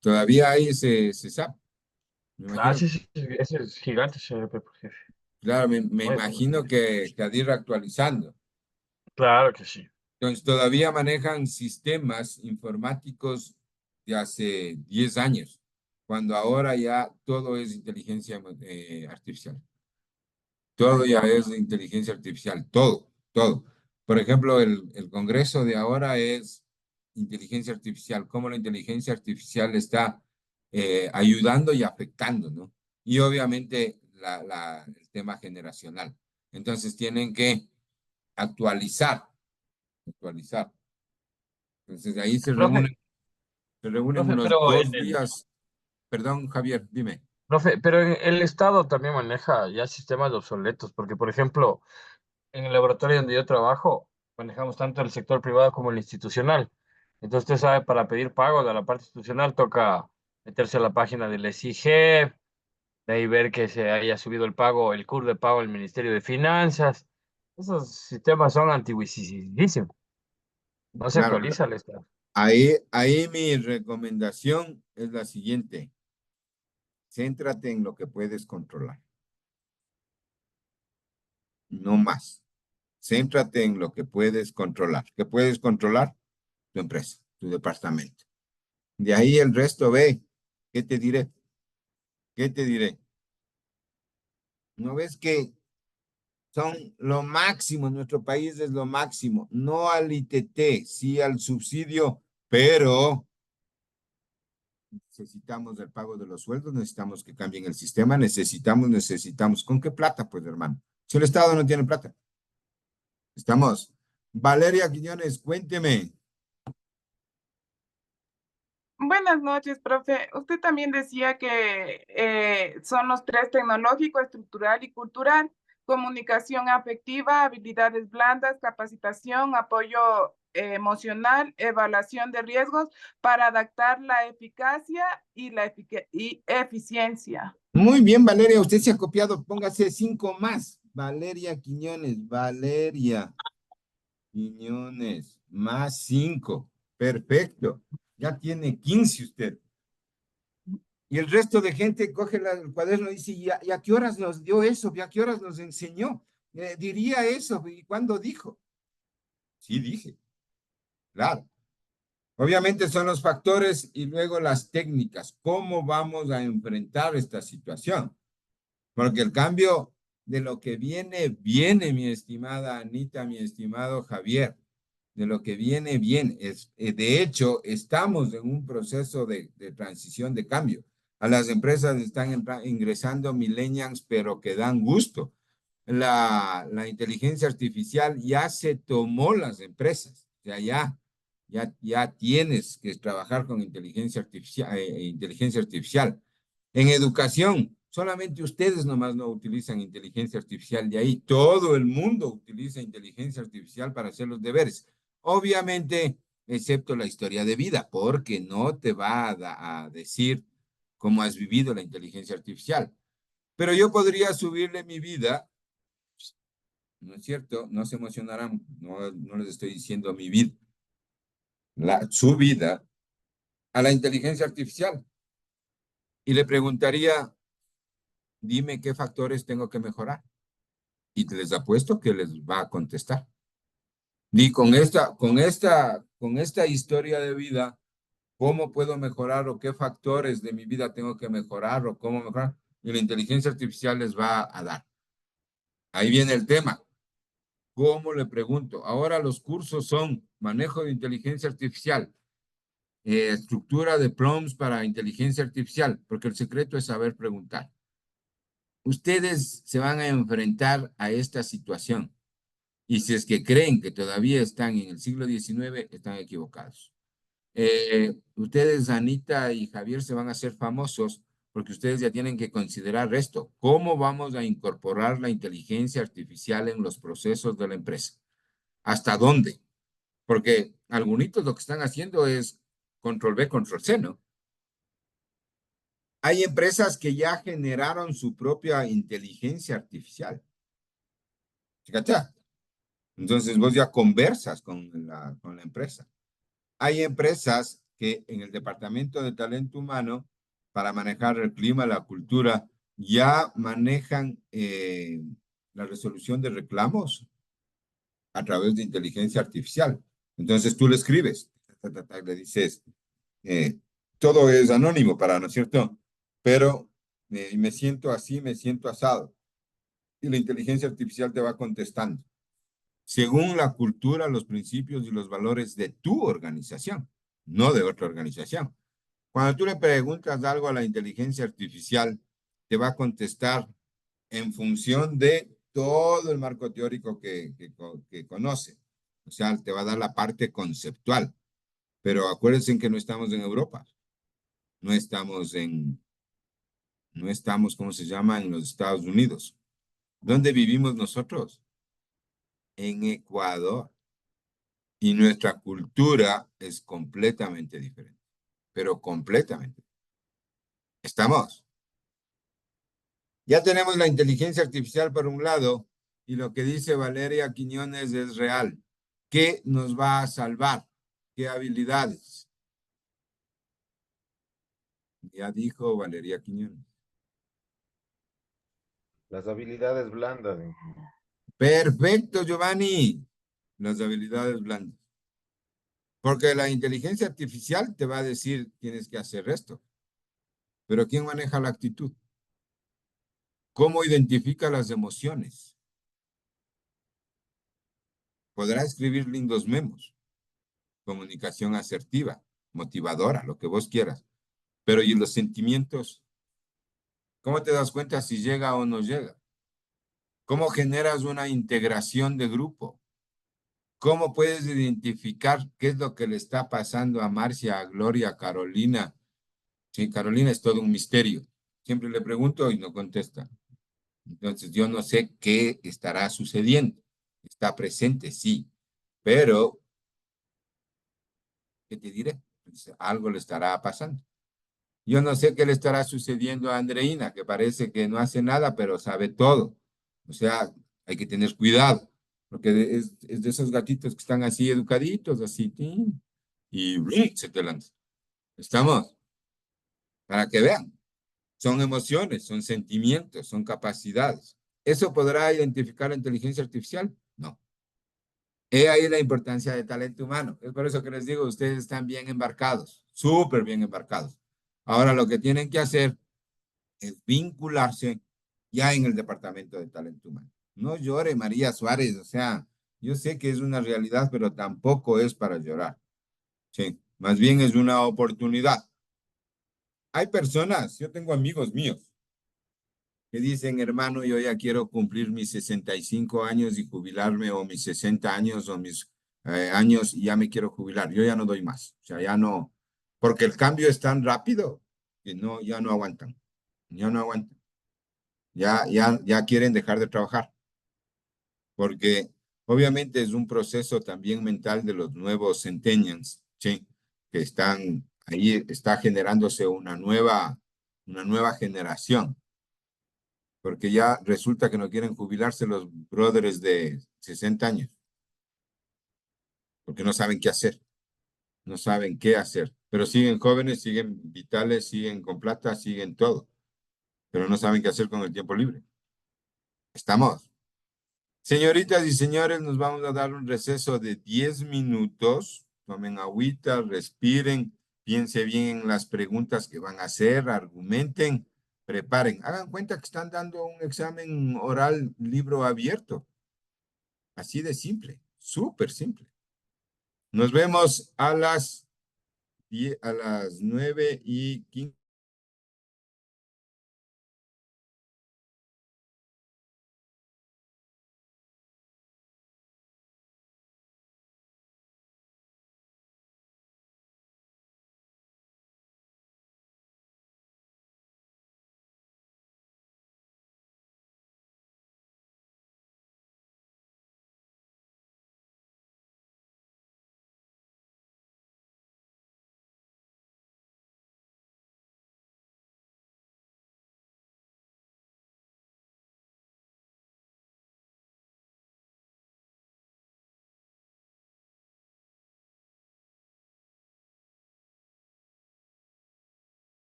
Todavía hay ese SAP. Me Ah, imagino. sí, sí, ese es gigante, ese NP, por jefe. Claro, me Nuevo, imagino que ha de ir actualizando. Claro que sí. Entonces, todavía manejan sistemas informáticos de hace 10 años, cuando ahora ya todo es inteligencia artificial. Todo ya es de inteligencia artificial, todo, todo. Por ejemplo, el Congreso de ahora es inteligencia artificial, cómo la inteligencia artificial está ayudando y afectando, ¿no? Y obviamente el tema generacional. Entonces tienen que actualizar. Entonces ahí se Profe, reúnen profe, unos pero 2 días. Perdón, Javier, dime. profe, pero el Estado también maneja ya sistemas obsoletos, porque por ejemplo, en el laboratorio donde yo trabajo, manejamos tanto el sector privado como el institucional. Entonces, usted sabe, para pedir pago de la parte institucional toca meterse a la página del SIG, de ahí ver que se haya subido el pago, el curso de pago del Ministerio de Finanzas. Esos sistemas son antiguísimos. No se Claro, actualiza el Estado. ahí mi recomendación es la siguiente. Céntrate en lo que puedes controlar. No más. Céntrate en lo que puedes controlar. ¿Qué puedes controlar? Tu empresa, tu departamento. De ahí el resto ve. ¿Qué te diré? ¿Qué te diré? ¿No ves que son lo máximo? Nuestro país es lo máximo. No al ITT, sí al subsidio, pero necesitamos el pago de los sueldos, necesitamos que cambien el sistema, necesitamos. ¿Con qué plata, pues, hermano? Si el Estado no tiene plata. Estamos. Valeria Quiñones, cuénteme. Buenas noches, profe. Usted también decía que son los 3: tecnológico, estructural y cultural: comunicación afectiva, habilidades blandas, capacitación, apoyo emocional, evaluación de riesgos para adaptar la eficacia y la eficiencia. Muy bien, Valeria, usted se ha copiado, póngase 5 más. Valeria Quiñones, más 5. Perfecto. Ya tiene 15 usted. Y el resto de gente coge el cuaderno y dice, ¿y a qué horas nos dio eso? ¿Y a qué horas nos enseñó? Diría eso. ¿Y cuándo dijo? Sí, dije. Claro. Obviamente son los factores y luego las técnicas. ¿Cómo vamos a enfrentar esta situación? Porque el cambio de lo que viene, viene, mi estimada Anita, mi estimado Javier. De lo que viene, viene. De hecho, estamos en un proceso de transición, de cambio. A las empresas están ingresando millennials, pero que dan gusto. La inteligencia artificial ya se tomó las empresas. O sea, ya tienes que trabajar con inteligencia artificial. En educación, solamente ustedes nomás no utilizan inteligencia artificial, de ahí todo el mundo utiliza inteligencia artificial para hacer los deberes. Obviamente, excepto la historia de vida, porque no te va a decir cómo has vivido la inteligencia artificial. Pero yo podría subirle mi vida, ¿no es cierto? No se emocionarán, no les estoy diciendo mi vida, su vida a la inteligencia artificial. Y le preguntaría, dime qué factores tengo que mejorar. Y les apuesto que les va a contestar. Y con esta historia de vida, ¿cómo puedo mejorar o qué factores de mi vida tengo que mejorar o cómo mejorar? Y la inteligencia artificial les va a dar. Ahí viene el tema. ¿Cómo le pregunto? Ahora los cursos son manejo de inteligencia artificial, estructura de prompts para inteligencia artificial, porque el secreto es saber preguntar. Ustedes se van a enfrentar a esta situación. Y si es que creen que todavía están en el siglo XIX, están equivocados. Ustedes, Anita y Javier, se van a hacer famosos porque ustedes ya tienen que considerar esto. ¿Cómo vamos a incorporar la inteligencia artificial en los procesos de la empresa? ¿Hasta dónde? Porque algunos lo que están haciendo es control V, control C, ¿no? Hay empresas que ya generaron su propia inteligencia artificial. Fíjate. Entonces vos ya conversas con la empresa. Hay empresas que en el departamento de talento humano, para manejar el clima, la cultura, ya manejan la resolución de reclamos a través de inteligencia artificial. Entonces tú le escribes, le dices, todo es anónimo ¿no es cierto? Pero me siento así, me siento asado. Y la inteligencia artificial te va contestando según la cultura, los principios y los valores de tu organización, no de otra organización. Cuando tú le preguntas algo a la inteligencia artificial, te va a contestar en función de todo el marco teórico que conoce. O sea, te va a dar la parte conceptual. Pero acuérdense que no estamos en Europa, no estamos, ¿cómo se llama?, en los Estados Unidos. ¿Dónde vivimos nosotros? En Ecuador. Y nuestra cultura es completamente diferente, pero completamente. ¿Estamos? Ya tenemos la inteligencia artificial por un lado y lo que dice Valeria Quiñones es real. ¿Qué nos va a salvar? ¿Qué habilidades? Ya dijo Valeria Quiñones. Las habilidades blandas. Perfecto, Giovanni. Las habilidades blandas. Porque la inteligencia artificial te va a decir tienes que hacer esto. Pero ¿quién maneja la actitud? ¿Cómo identifica las emociones? Podrá escribir lindos memos, comunicación asertiva, motivadora, lo que vos quieras. Pero ¿y los sentimientos? ¿Cómo te das cuenta si llega o no llega? ¿Cómo generas una integración de grupo? ¿Cómo puedes identificar qué es lo que le está pasando a Marcia, a Gloria, a Carolina? Sí, Carolina es todo un misterio. Siempre le pregunto y no contesta. Entonces yo no sé qué estará sucediendo. Está presente, sí, pero ¿qué te diré? Pues algo le estará pasando. Yo no sé qué le estará sucediendo a Andreina, que parece que no hace nada, pero sabe todo. O sea, hay que tener cuidado, porque es de esos gatitos que están así educaditos, así, ¡tin! Y ¡brum! Se te lanza. ¿Estamos? Para que vean. Son emociones, son sentimientos, son capacidades. ¿Eso podrá identificar la inteligencia artificial? No. He ahí la importancia del talento humano. Es por eso que les digo, ustedes están bien embarcados, súper bien embarcados. Ahora lo que tienen que hacer es vincularse ya en el departamento de talento humano. No llore, María Suárez, o sea, yo sé que es una realidad, pero tampoco es para llorar. Sí, más bien es una oportunidad. Hay personas, yo tengo amigos míos que dicen, hermano, yo ya quiero cumplir mis 65 años y jubilarme, o mis 60 años, o mis años, y ya me quiero jubilar. Yo ya no doy más. O sea, ya no, porque el cambio es tan rápido que no, ya no aguantan. Ya no aguantan. Ya quieren dejar de trabajar. Porque obviamente es un proceso también mental de los nuevos centennials, ¿sí? Que están ahí, está generándose una nueva generación, porque ya resulta que no quieren jubilarse los brothers de 60 años, porque no saben qué hacer, no saben qué hacer, pero siguen jóvenes, siguen vitales, siguen con plata, siguen todo, pero no saben qué hacer con el tiempo libre. ¿Estamos? Señoritas y señores, nos vamos a dar un receso de 10 minutos. Tomen agüita, respiren, piensen bien en las preguntas que van a hacer, argumenten, preparen. Hagan cuenta que están dando un examen oral libro abierto. Así de simple, súper simple. Nos vemos a a las 9:15.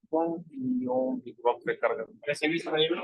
Juan y un bloque de carga. Ese mismo nivel,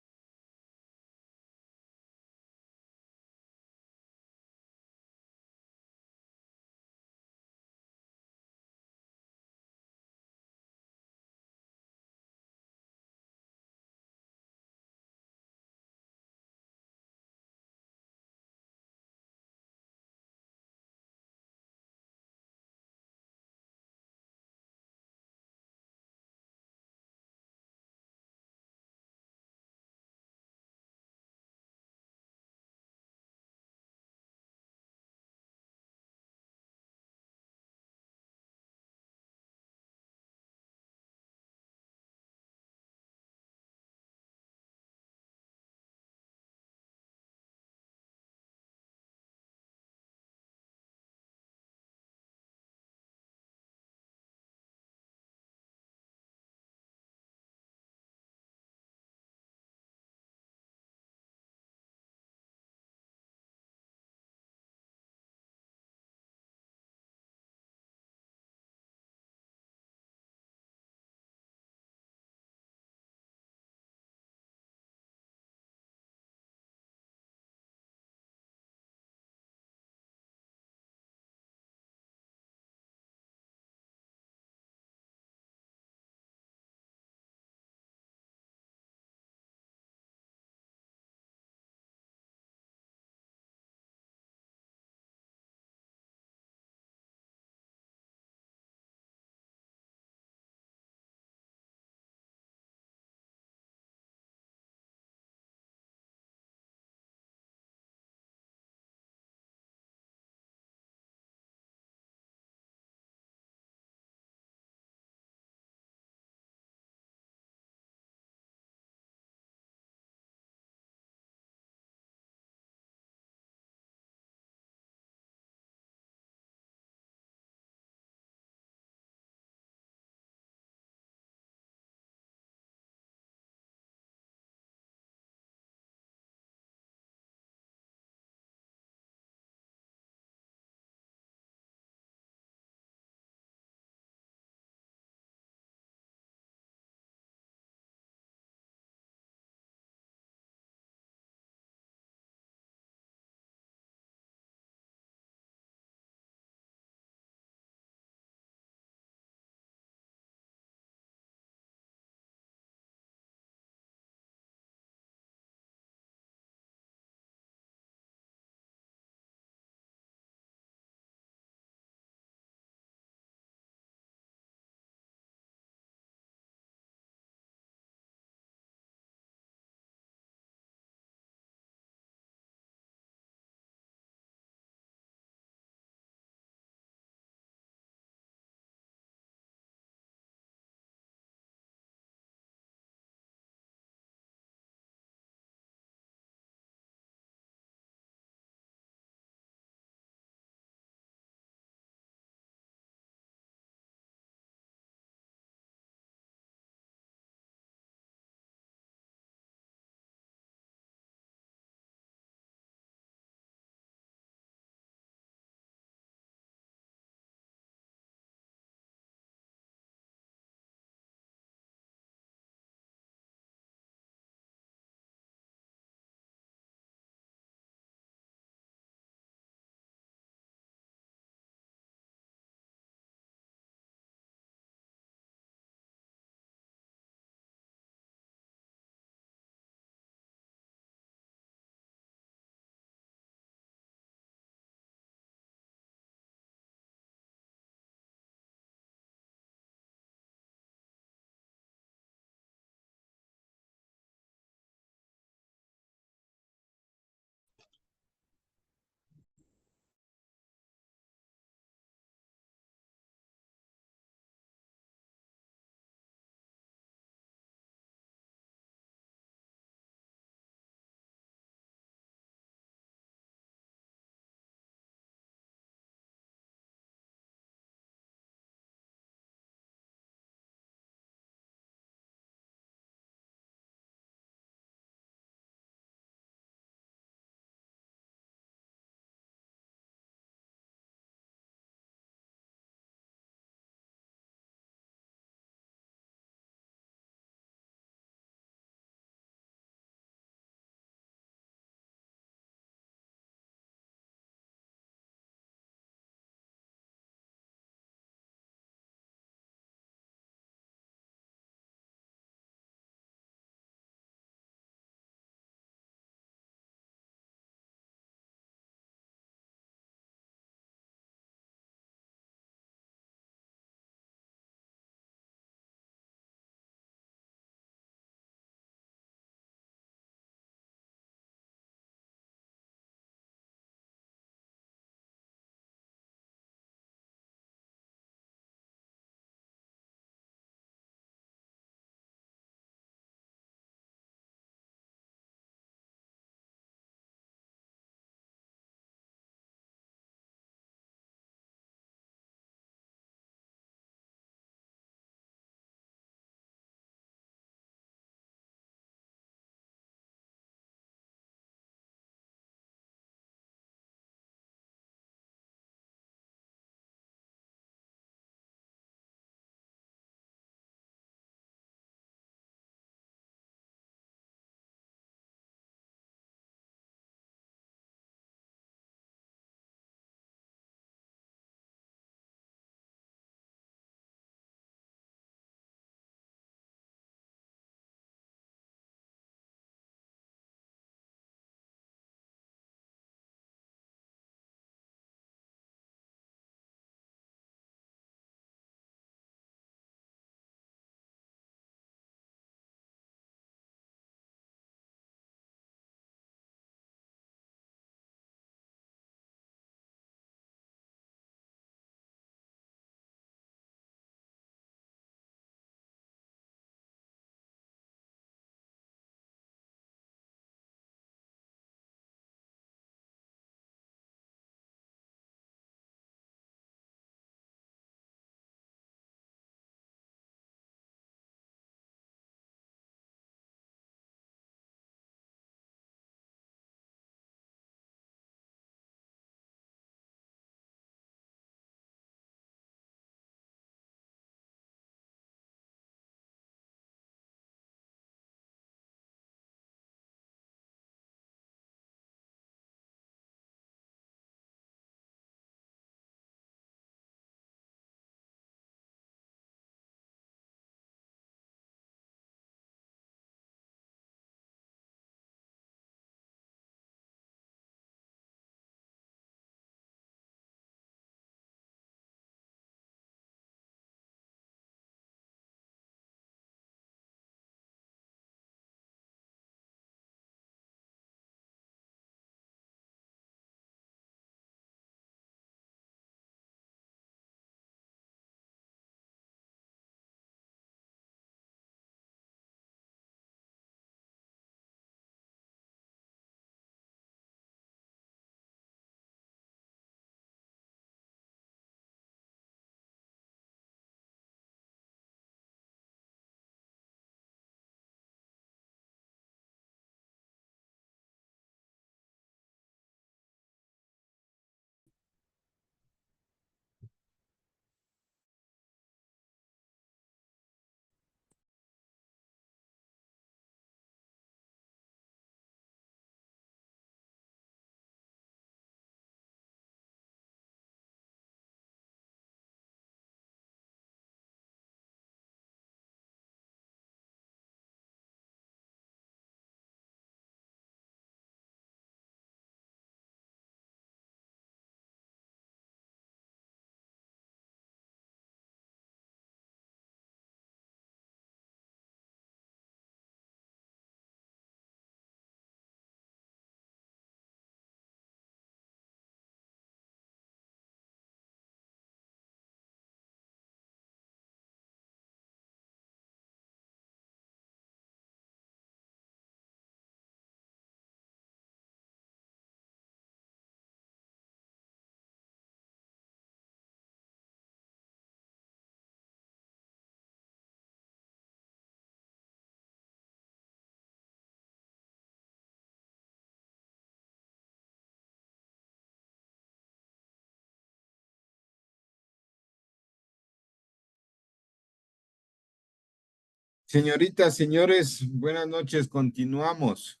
Señoritas, señores, buenas noches, continuamos.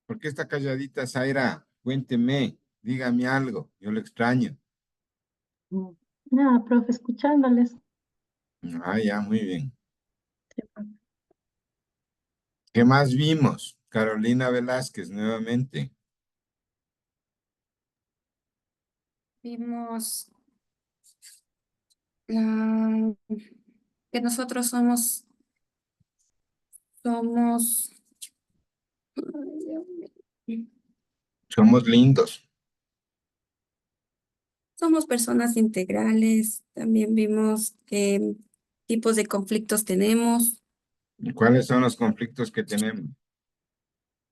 ¿Por qué está calladita, Zaira? Cuénteme, dígame algo, yo lo extraño. Nada, profe, escuchándoles. Ah, ya, muy bien. ¿Qué más vimos? Carolina Velázquez, nuevamente. Vimos que nosotros somos, ay, Dios mío. Somos lindos. Somos personas integrales. También vimos qué tipos de conflictos tenemos. ¿Y cuáles son los conflictos que tenemos?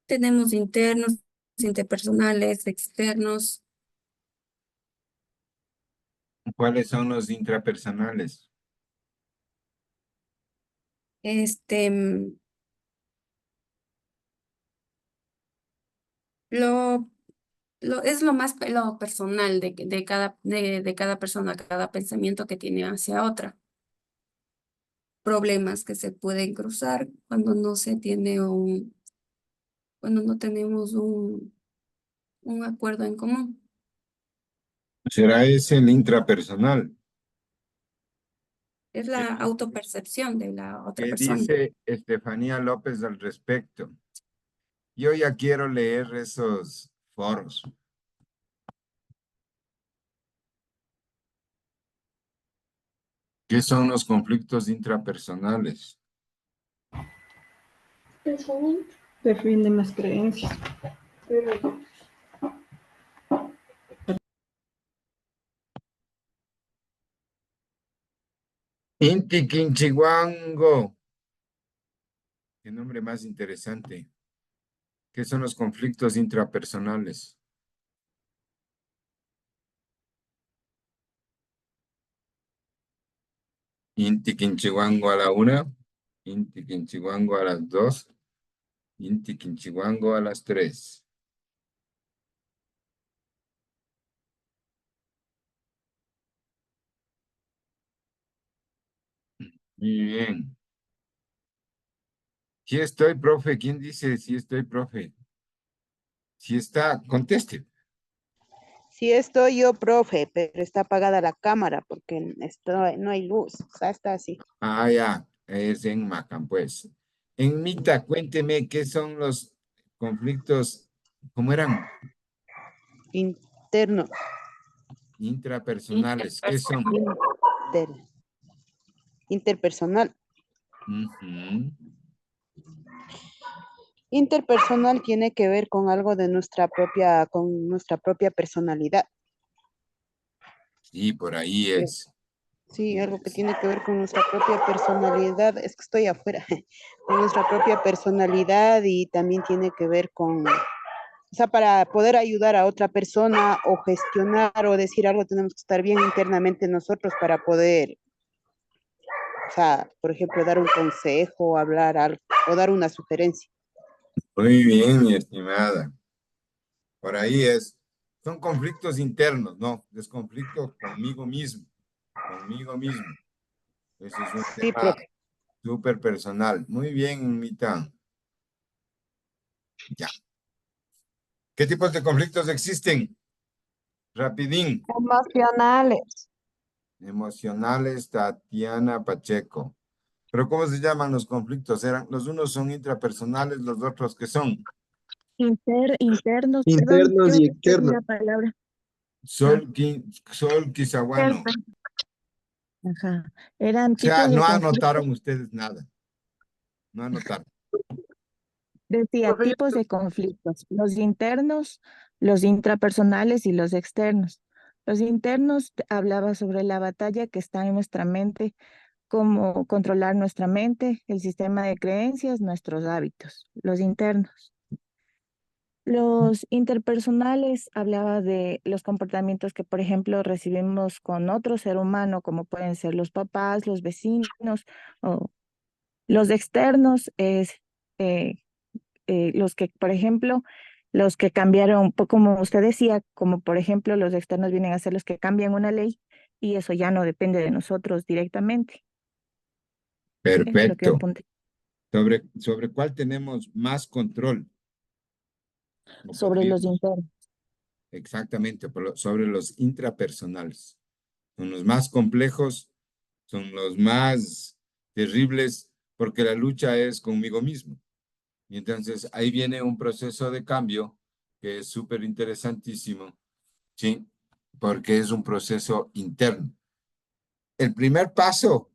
Tenemos internos, interpersonales, externos. ¿Cuáles son los intrapersonales? Lo, es lo más lo personal de cada persona, cada pensamiento que tiene hacia otra. Problemas que se pueden cruzar cuando no se tiene cuando no tenemos un acuerdo en común. ¿Será ese el intrapersonal? Es la autopercepción de la otra ¿Qué persona. dice Estefanía López al respecto? Yo ya quiero leer esos foros. ¿Qué son los conflictos intrapersonales? Defienden las creencias. Inti Quinchihuango. Qué nombre más interesante. ¿Qué son los conflictos intrapersonales? Inti Quinchihuango a la 1, Inti Quinchihuango a las 2, Inti Quinchihuango a las 3. Muy bien. Sí estoy, profe. ¿Quién dice sí estoy, profe? Si está, conteste. Sí estoy yo, profe, pero está apagada la cámara porque no hay luz. O sea, está así. Ah, ya, es en Macan, pues. En Mita, cuénteme qué son los conflictos, ¿cómo eran? Interno. Intrapersonales, ¿qué son? Interpersonal. Ujú. Interpersonal tiene que ver con algo de con nuestra propia personalidad. Sí, por ahí es. Sí, algo que tiene que ver con nuestra propia personalidad. Es que estoy afuera. Con nuestra propia personalidad y también tiene que ver con, o sea, para poder ayudar a otra persona o gestionar o decir algo, tenemos que estar bien internamente nosotros para poder, o sea, por ejemplo, dar un consejo, hablar algo o dar una sugerencia. Muy bien, mi estimada. Por ahí es. Son conflictos internos, ¿no? Es conflicto conmigo mismo. Conmigo mismo. Ese es un Sí, tema profe. súper personal. Muy bien, Mita. Ya. ¿Qué tipos de conflictos existen? Rapidín. Emocionales. Emocionales, Tatiana Pacheco. ¿Pero cómo se llaman los conflictos? Los unos son intrapersonales, los otros ¿qué son? Internos, perdón, Internos yo y perdí externos. la palabra. Sol Quizaguano. Ajá. Eran O sea, tipos de no conflictos. anotaron ustedes nada. No anotaron. Decía tipos de conflictos, los internos, los intrapersonales y los externos. Los internos hablaba sobre la batalla que está en nuestra mente, cómo controlar nuestra mente, el sistema de creencias, nuestros hábitos, los internos. Los interpersonales hablaba de los comportamientos que, por ejemplo, recibimos con otro ser humano, como pueden ser los papás, los vecinos, o los externos es eh, los que, por ejemplo, los que cambiaron, como usted decía, como por ejemplo los externos vienen a ser los que cambian una ley y eso ya no depende de nosotros directamente. Eso es lo que Perfecto. apunté. ¿Sobre cuál tenemos más control? O Sobre los podríamos- internos. Exactamente, sobre los intrapersonales. Son los más complejos, son los más terribles, porque la lucha es conmigo mismo. Y entonces ahí viene un proceso de cambio que es súper interesantísimo, ¿sí? Porque es un proceso interno. El primer paso,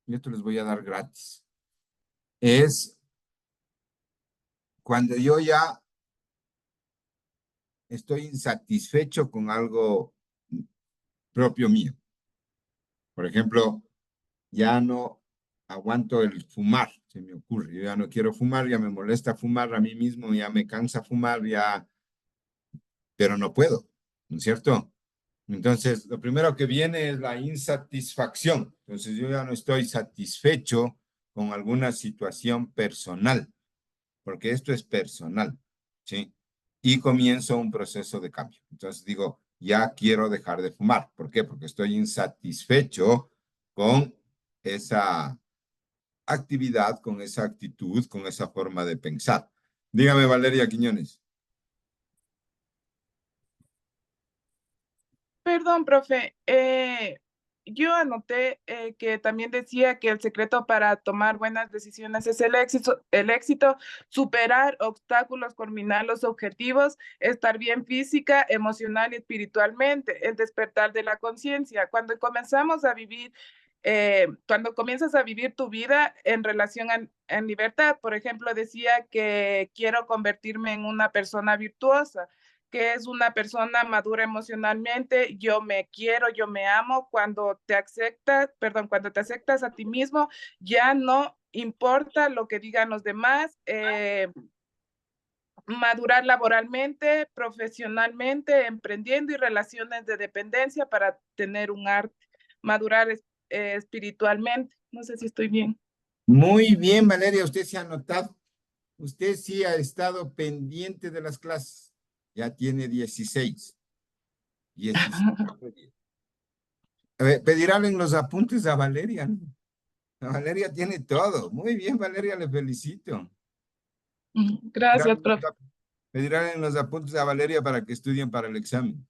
y esto les voy a dar gratis, es cuando yo ya estoy insatisfecho con algo propio mío. Por ejemplo, ya no aguanto el fumar, se me ocurre. Yo ya no quiero fumar, ya me molesta fumar a mí mismo, ya me cansa fumar, ya, pero no puedo, ¿no es cierto? Entonces, lo primero que viene es la insatisfacción. Entonces, yo ya no estoy satisfecho con alguna situación personal, porque esto es personal, ¿sí? Y comienzo un proceso de cambio. Entonces digo, ya quiero dejar de fumar. ¿Por qué? Porque estoy insatisfecho con esa actividad, con esa actitud, con esa forma de pensar. Dígame, Valeria Quiñones. Perdón, profe. Yo anoté que también decía que el secreto para tomar buenas decisiones es el éxito, superar obstáculos, culminar los objetivos, estar bien física, emocional y espiritualmente, el despertar de la conciencia. Cuando comenzamos a vivir, cuando comienzas a vivir tu vida en relación en libertad, por ejemplo, decía que quiero convertirme en una persona virtuosa, que es una persona madura emocionalmente, yo me quiero, yo me amo, cuando te aceptas a ti mismo, ya no importa lo que digan los demás, madurar laboralmente, profesionalmente, emprendiendo y relaciones de dependencia para tener un arte, madurar espiritualmente. No sé si estoy bien. Muy bien, Valeria, usted se ha notado. Usted sí ha estado pendiente de las clases. Ya tiene 16. 16. A ver, pedirán en los apuntes a Valeria, ¿no? Valeria tiene todo. Muy bien, Valeria, le felicito. Gracias, profe. Pedirán en los apuntes a Valeria para que estudien para el examen.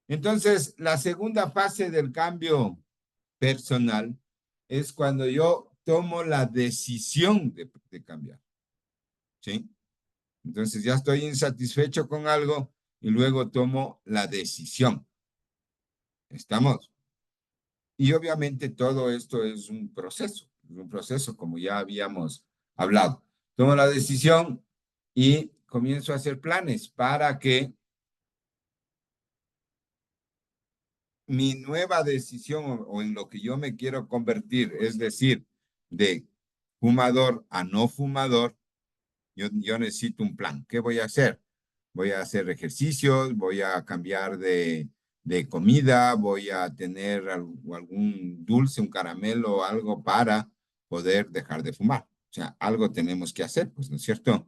Entonces, la segunda fase del cambio personal es cuando yo tomo la decisión de cambiar. ¿Sí? Entonces, ya estoy insatisfecho con algo y luego tomo la decisión. ¿Estamos? Y obviamente todo esto es un proceso como ya habíamos hablado. Tomo la decisión y comienzo a hacer planes para que mi nueva decisión o en lo que yo me quiero convertir, es decir, de fumador a no fumador, yo necesito un plan. ¿Qué voy a hacer? Voy a hacer ejercicios, voy a cambiar de comida, voy a tener algún dulce, un caramelo o algo para poder dejar de fumar. O sea, algo tenemos que hacer, pues, ¿no es cierto?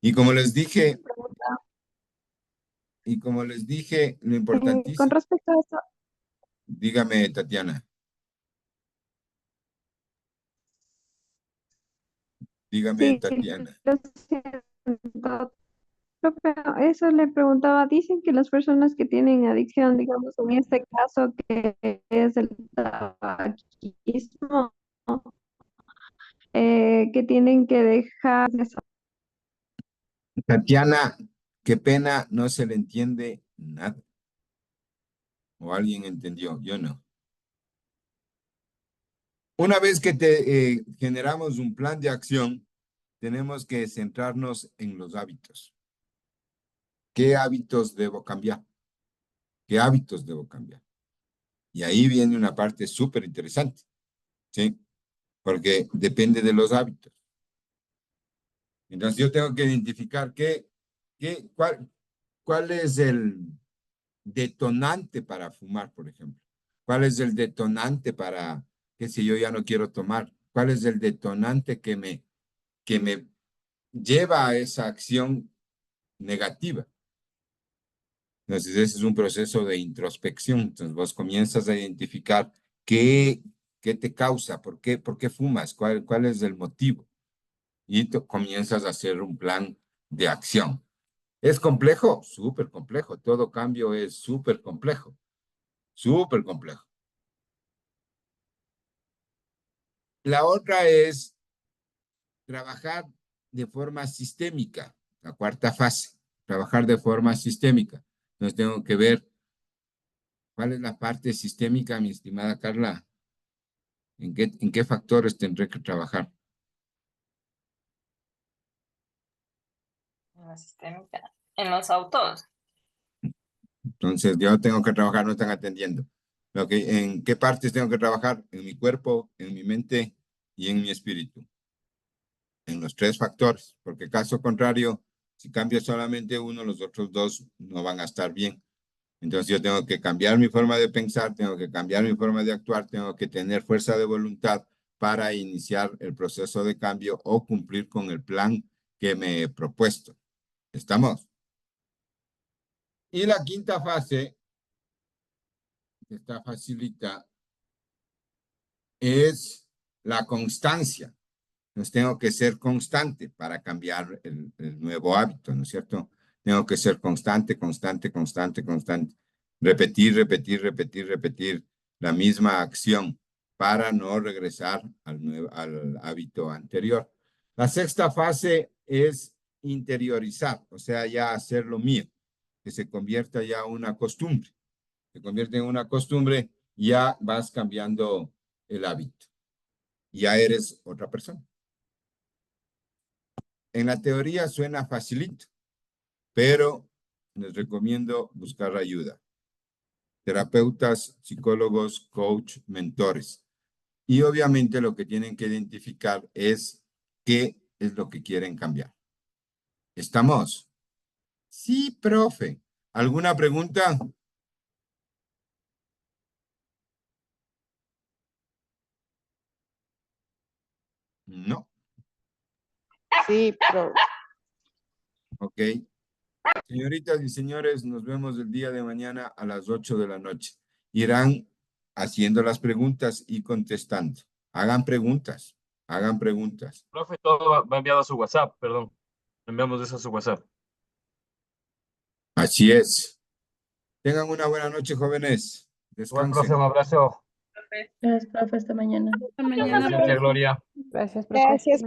Y como les dije, lo Con importantísimo, respecto a eso, dígame, Tatiana, dígame, sí, Tatiana. lo siento. Profe, eso le preguntaba, dicen que las personas que tienen adicción, digamos en este caso que es el tabaquismo, que tienen que dejar de eso. Tatiana, qué pena, no se le entiende nada. ¿O alguien entendió? Yo no. Una vez que generamos un plan de acción, tenemos que centrarnos en los hábitos. ¿Qué hábitos debo cambiar? ¿Qué hábitos debo cambiar? Y ahí viene una parte súper interesante, ¿sí? Porque depende de los hábitos. Entonces yo tengo que identificar cuál es el detonante para fumar, por ejemplo. ¿Cuál es el detonante para, qué sé yo, ya no quiero tomar? ¿Cuál es el detonante que me lleva a esa acción negativa? Entonces, ese es un proceso de introspección. Entonces, vos comienzas a identificar qué te causa, por qué fumas, cuál es el motivo. Y comienzas a hacer un plan de acción. ¿Es complejo? Súper complejo. Todo cambio es súper complejo. Súper complejo. La otra es trabajar de forma sistémica. La cuarta fase, trabajar de forma sistémica. Entonces tengo que ver cuál es la parte sistémica, mi estimada Carla. ¿En qué factores tendré que trabajar? En la sistémica. En los autos. Entonces yo tengo que trabajar, no están atendiendo. ¿En qué partes tengo que trabajar? En mi cuerpo, en mi mente y en mi espíritu. En los 3 factores, porque caso contrario, si cambio solamente uno, los otros 2 no van a estar bien. Entonces yo tengo que cambiar mi forma de pensar, tengo que cambiar mi forma de actuar, tengo que tener fuerza de voluntad para iniciar el proceso de cambio o cumplir con el plan que me he propuesto. ¿Estamos? Y la quinta fase, que está facilita, es la constancia. Entonces tengo que ser constante para cambiar el nuevo hábito, ¿no es cierto? Tengo que ser constante. Repetir la misma acción para no regresar al hábito anterior. La sexta fase es interiorizar, o sea, ya hacer lo mío, que se convierta ya en una costumbre. Se convierte en una costumbre, ya vas cambiando el hábito. Ya eres otra persona. En la teoría suena facilito, pero les recomiendo buscar ayuda. Terapeutas, psicólogos, coach, mentores. Y obviamente lo que tienen que identificar es qué es lo que quieren cambiar. ¿Estamos? Sí, profe. ¿Alguna pregunta? No. Sí, pero... Ok. Señoritas y señores, nos vemos el día de mañana a las 8 de la noche. Irán haciendo las preguntas y contestando. Hagan preguntas. Profe, todo va enviado a su WhatsApp, perdón. Enviamos eso a su WhatsApp. Así es. Tengan una buena noche, jóvenes. Igual, profe, Descansen. un abrazo. Gracias, profe, hasta mañana. Hasta mañana, Gracias, Gloria. Gracias, Gracias,